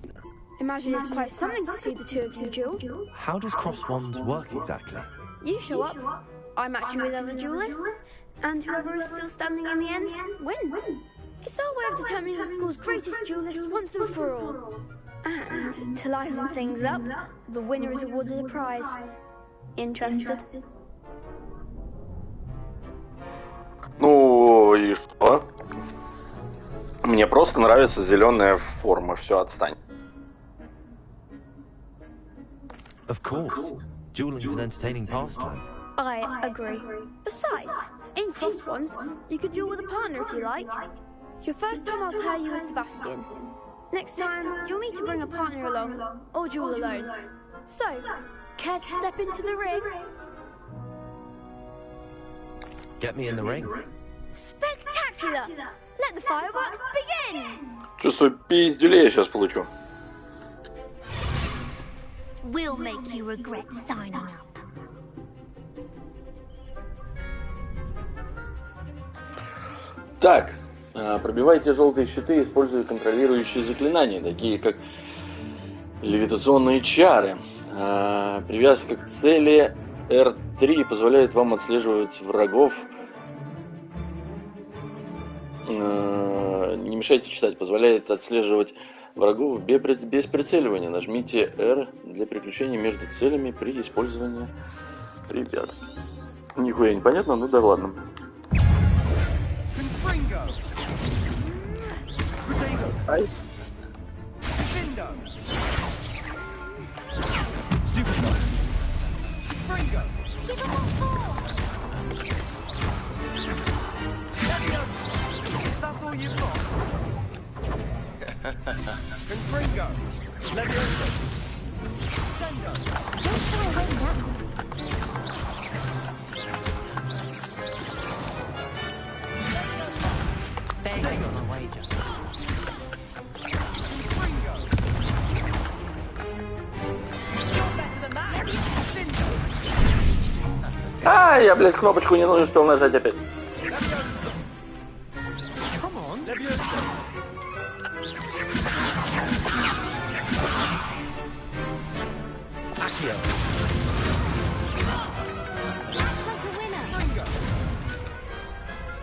Speaker 17: Imagine it's quite something to see the two of you duel.
Speaker 2: How does cross wands work exactly?
Speaker 17: You show up, I match you with other duelists, and whoever is still standing in the end wins. It's our way of determining the school's greatest duelist once and for all. And to liven things up, the winner is awarded a prize. Interested?
Speaker 6: Ну и что? Мне просто нравится зеленая форма. Все, отстань.
Speaker 2: Of course. Dueling's an entertaining pastime.
Speaker 17: I agree. Besides, in cross ones, you can duel with a partner if you like. Your first time I'll pair you with Sebastian. Next time, you'll need to bring a partner along, or duel alone. So, care to step into the ring?
Speaker 2: Get me in the ring.
Speaker 17: Spectacular! Let the fireworks begin!
Speaker 6: Чувствую, пиздюлей я сейчас получу.
Speaker 13: We'll make you regret signing up.
Speaker 6: Так, пробивайте желтые щиты, используя контролирующие заклинания, такие как левитационные чары. Привязка к цели R3 позволяет вам отслеживать врагов. Не мешайте читать. Позволяет отслеживать врагов без прицеливания. Нажмите R для переключения между целями при использовании препятствий. Нихуя непонятно, ну да ладно. Ай. А, я, блядь, кнопочку не успел нажать опять.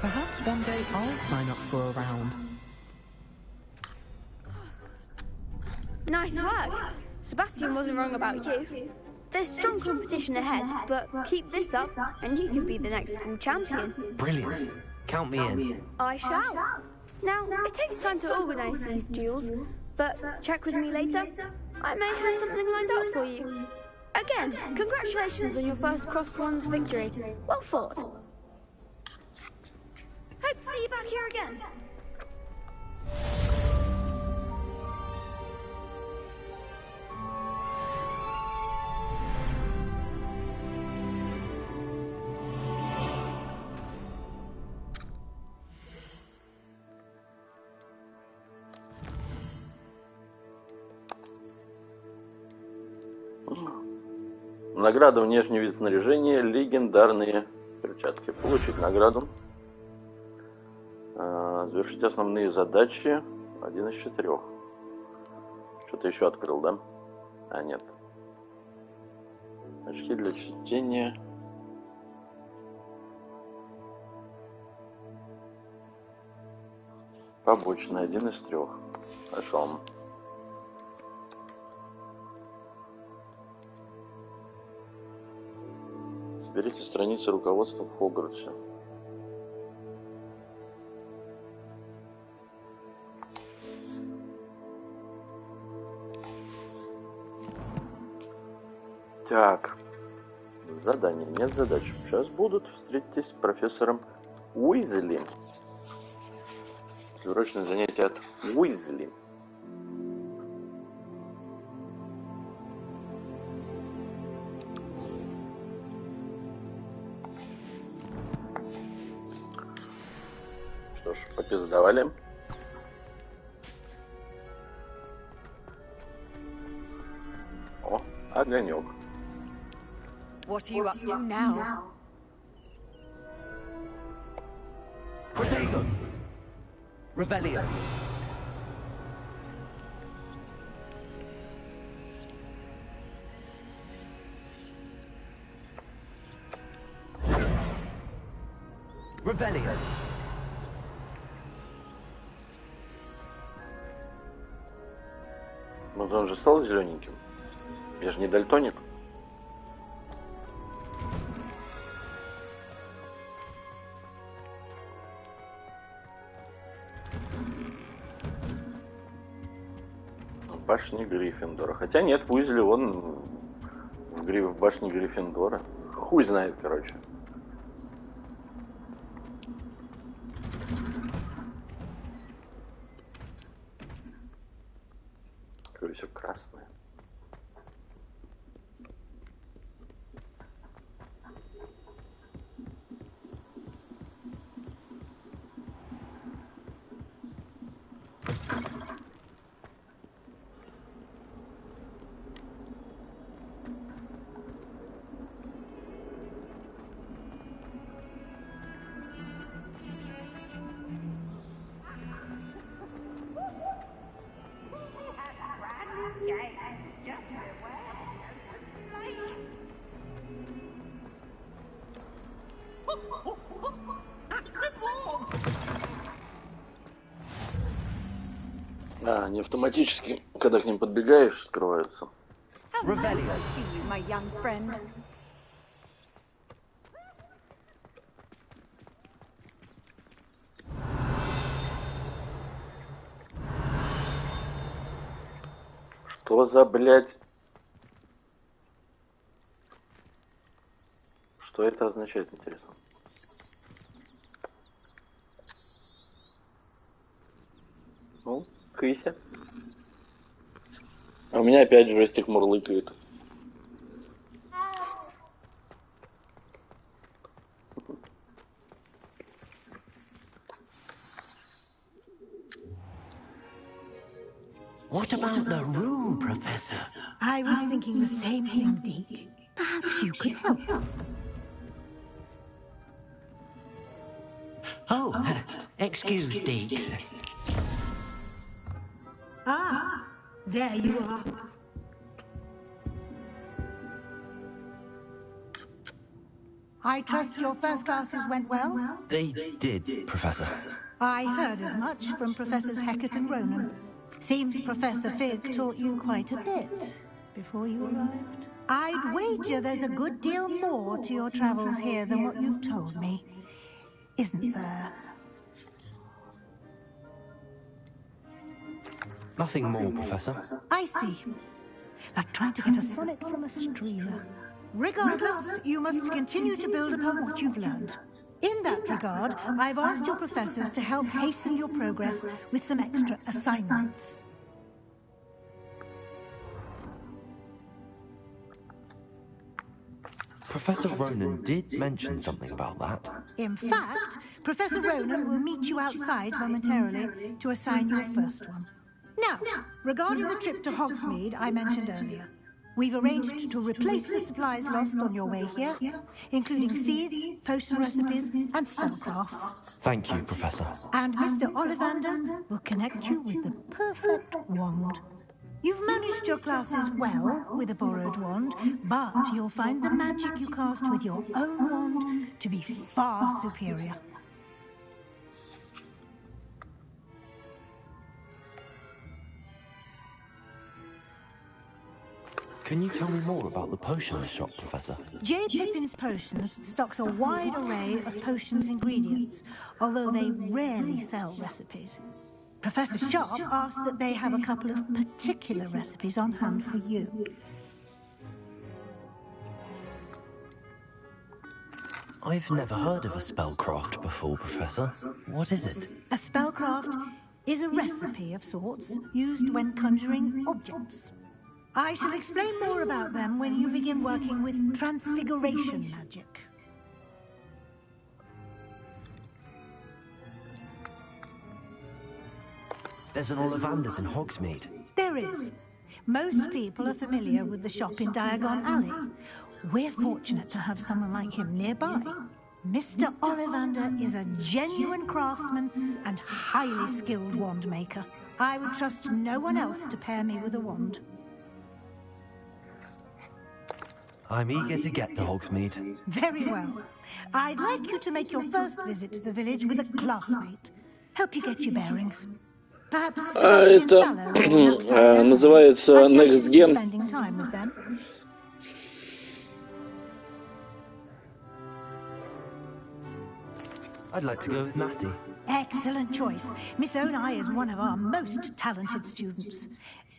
Speaker 18: Perhaps one day I'll sign up for a round.
Speaker 17: Nice work. Sebastian wasn't wrong about you. There's strong competition ahead, but keep this up and you can be the next school champion.
Speaker 2: Brilliant. Count me in.
Speaker 17: I shall. Now, it takes time to organise these duels, but check with me later. I may have something lined up for you. Again, congratulations on your first Cross Wands victory. Well fought. Hope to see you back here again.
Speaker 6: Награда внешний вид снаряжения, легендарные перчатки. Получить награду. Завершить основные задачи. 1 из 4. Что-то еще открыл, да? А, нет. Очки для чтения. Побочный. 1 из 3. Хорошо. Берите страницы руководства в Хогвартсе. Так. Задание. Нет задач. Сейчас будут. Встретитесь с профессором Уизли. Урочное занятие от Уизли. Что ж, попиздавали. О, огонек.
Speaker 19: What are you up to now?
Speaker 10: Revelio. Revelio.
Speaker 6: Вот он же стал зелененьким. Я же не дальтоник. Башни Гриффиндора. Хотя нет, Уизли он в башне Гриффиндора. Хуй знает, короче. Какое все красное. А, они автоматически, когда к ним подбегаешь, открываются.
Speaker 19: Revelio. See you, my young friend.
Speaker 6: Что за, блядь? Что это означает, интересно? Ну, кыся. А у меня опять джойстик мурлыкает.
Speaker 5: What about the room, Professor?
Speaker 4: I was thinking the same thing, Deke. Perhaps you could help.
Speaker 5: Oh, excuse, Deke.
Speaker 4: Ah, there you are. I trust your first classes went well?
Speaker 2: They did, Professor.
Speaker 4: I heard as much from Professors Hecat and Ronan. Seems Professor Fig taught you quite a bit before you arrived. I'd wager there's a good deal more to your travels here than what you've told me. Isn't there?
Speaker 2: Nothing more, Professor.
Speaker 4: I see. Like trying to get a sonnet from a streamer. Regardless, you must continue to build upon what you've learned. In that regard, I've asked your professors to help hasten your progress with some extra assignments.
Speaker 2: Professor Ronan did mention something about that.
Speaker 4: In fact, Professor Ronan will meet you outside momentarily to assign your first one. Now, regarding the trip to Hogsmeade I mentioned earlier, we've arranged to replace the supplies lost on your way here, including seeds, potion recipes, and spellcrafts.
Speaker 2: Thank you, Professor.
Speaker 4: And Mr. Ollivander will connect you with the perfect wand. You've managed your classes well with a borrowed wand, but you'll find the magic you cast with your own wand to be far superior.
Speaker 2: Can you tell me more about the potions shop, Professor?
Speaker 4: J. Pippin's Potions stocks a wide array of potions ingredients, although they rarely sell recipes. Professor Sharp asked that they have a couple of particular recipes on hand for you.
Speaker 2: I've never heard of a spellcraft before, Professor. What is it?
Speaker 4: A spellcraft is a recipe of sorts used when conjuring objects. I shall explain more about them when you begin working with transfiguration magic.
Speaker 2: There's an Ollivander's in Hogsmeade.
Speaker 4: There is. Most people are familiar with the shop in Diagon Alley. We're fortunate to have someone like him nearby. Mr. Ollivander is a genuine craftsman and highly skilled wand maker. I would trust no one else to pair me with a wand.
Speaker 2: I'm eager to get to Hogsmeade.
Speaker 4: Very well. I'd like you to make your first visit to the village with a classmate. Help you get your bearings. Perhaps
Speaker 6: Это называется Next Gen.
Speaker 4: Spending time with them.
Speaker 2: I'd like to go with Matty.
Speaker 4: Excellent choice. Miss Onai is one of our most talented students.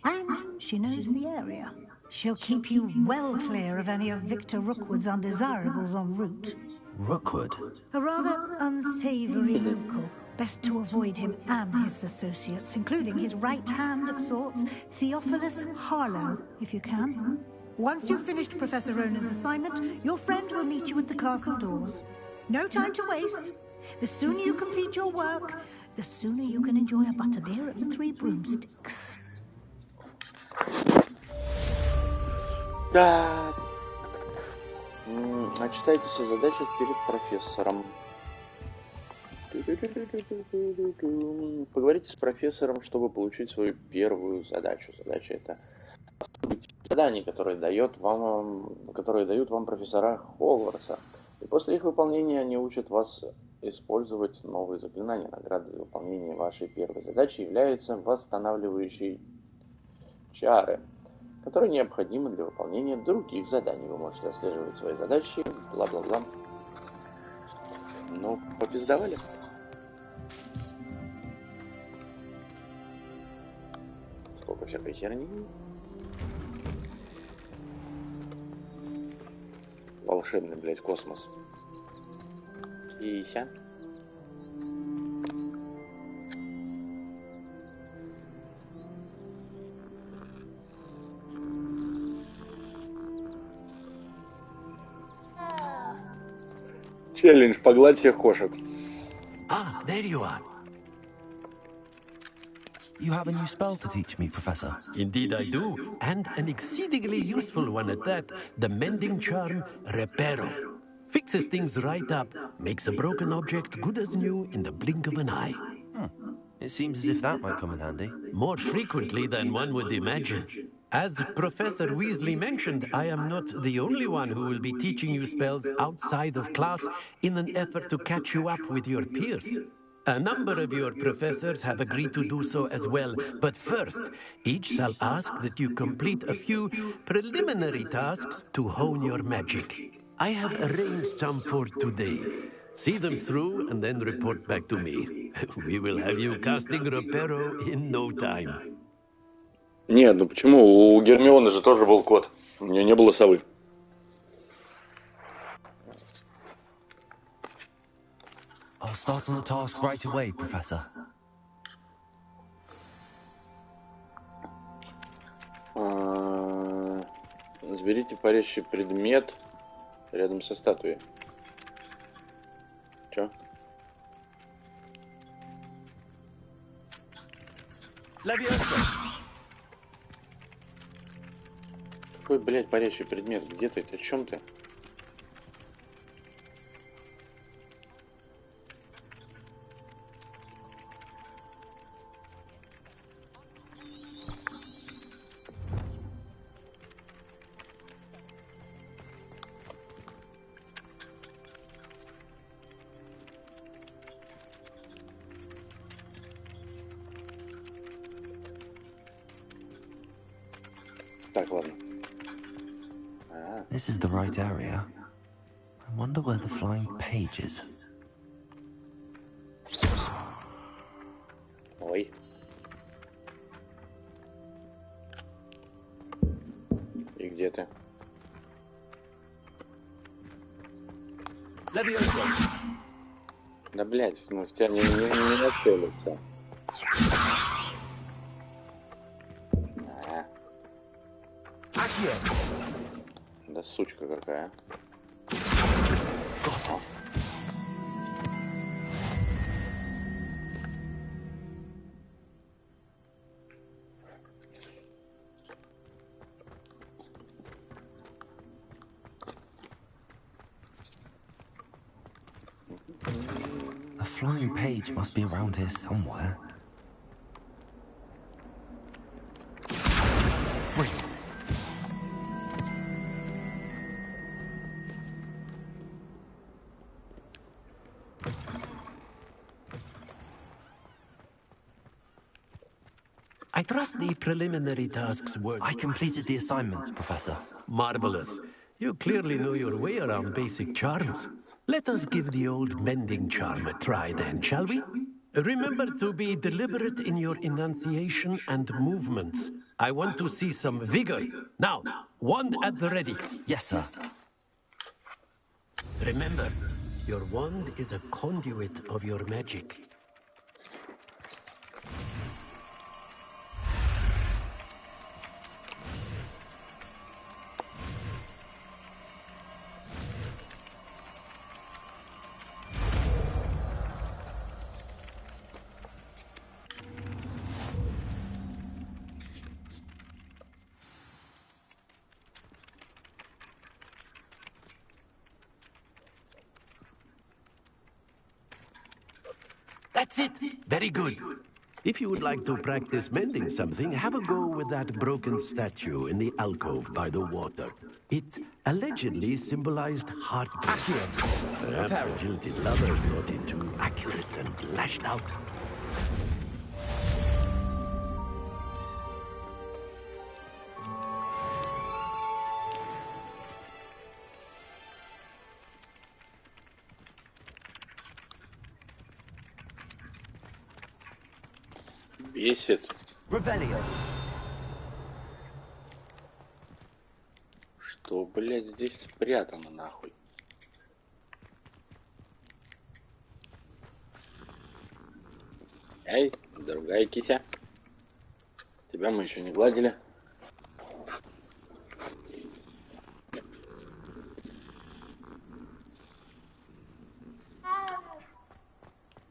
Speaker 4: And she knows the area. She'll keep you well clear of any of Victor Rookwood's undesirables en route.
Speaker 2: Rookwood?
Speaker 4: A rather unsavory local. Best to avoid him and his associates, including his right hand of sorts, Theophilus Harlow, if you can. Once you've finished Professor Ronan's assignment, your friend will meet you at the castle doors. No time to waste. The sooner you complete your work, the sooner you can enjoy a butterbeer at the Three Broomsticks.
Speaker 6: Так. Отчитайте все задачи перед профессором. Поговорите с профессором, чтобы получить свою первую задачу. Задача — это задания, которые дают вам профессора Хогвартса. И после их выполнения они учат вас использовать новые заклинания. Наградой за выполнение вашей первой задачи являются восстанавливающие чары, которые необходимы для выполнения других заданий. Вы можете отслеживать свои задачи, бла-бла-бла. Ну, попиздавали. Сколько всякой херни. Волшебный, блядь, космос. Кися. Челлендж: погладь всех кошек.
Speaker 12: Ah, there you are.
Speaker 2: You have a new spell to teach me, Professor.
Speaker 12: Indeed I do, and an exceedingly useful one at that. The mending charm, Reparo. Fixes things right up, makes a broken object good as new in the blink of an eye.
Speaker 2: It seems as if that might come in handy.
Speaker 12: More frequently than one would imagine. As Professor Weasley mentioned, I am not the only one who will be teaching you spells outside of class in an effort to catch you up with your peers. A number of your professors have agreed to do so as well, but first, each shall ask that you complete a few preliminary tasks to hone your magic. I have arranged some for today. See them through and then report back to me. We will have you casting Reparo in no time.
Speaker 6: Нет, ну почему? У Гермионы же тоже был кот. У нее не было совы.
Speaker 2: I'll start on the task right away, Professor.
Speaker 6: Заберите парящий предмет рядом со статуей. Чё? Какой, блядь, парящий предмет? Где ты? О чем ты? Так, ладно.
Speaker 2: This is the right area. I wonder where the flying page is.
Speaker 6: Ой. И где ты? Да, блядь, ну в тебя не нацелится. Да сучка какая.
Speaker 2: flying page must be around here somewhere. Brilliant.
Speaker 12: I trust the preliminary tasks were...
Speaker 2: I completed the assignments, Professor.
Speaker 12: Marvelous. You clearly know your way around basic charms. Let us give the old mending charm a try then, shall we? Remember to be deliberate in your enunciation and movements. I want to see some vigor. Now, wand at the ready.
Speaker 2: Yes, sir.
Speaker 12: Remember, your wand is a conduit of your magic. That's it. Very good. If you would like to practice mending something, have a go with that broken statue in the alcove by the water. It allegedly symbolized heartbreak. Perhaps a jilted lover thought it too accurate and lashed out.
Speaker 6: Бесит. Что, блядь, здесь спрятано нахуй? Эй, другая кися. Тебя мы еще не гладили.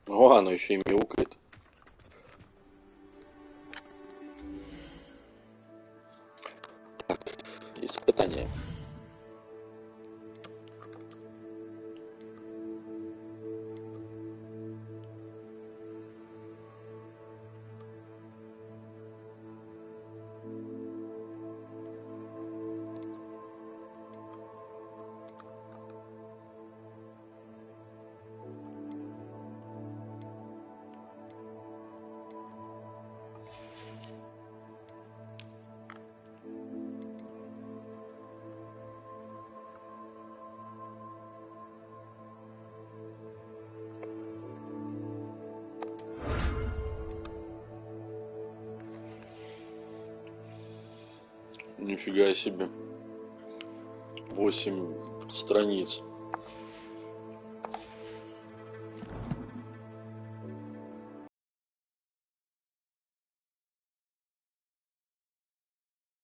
Speaker 6: О, оно еще и мяукает. Так, испытание. Нифига себе. 8 страниц.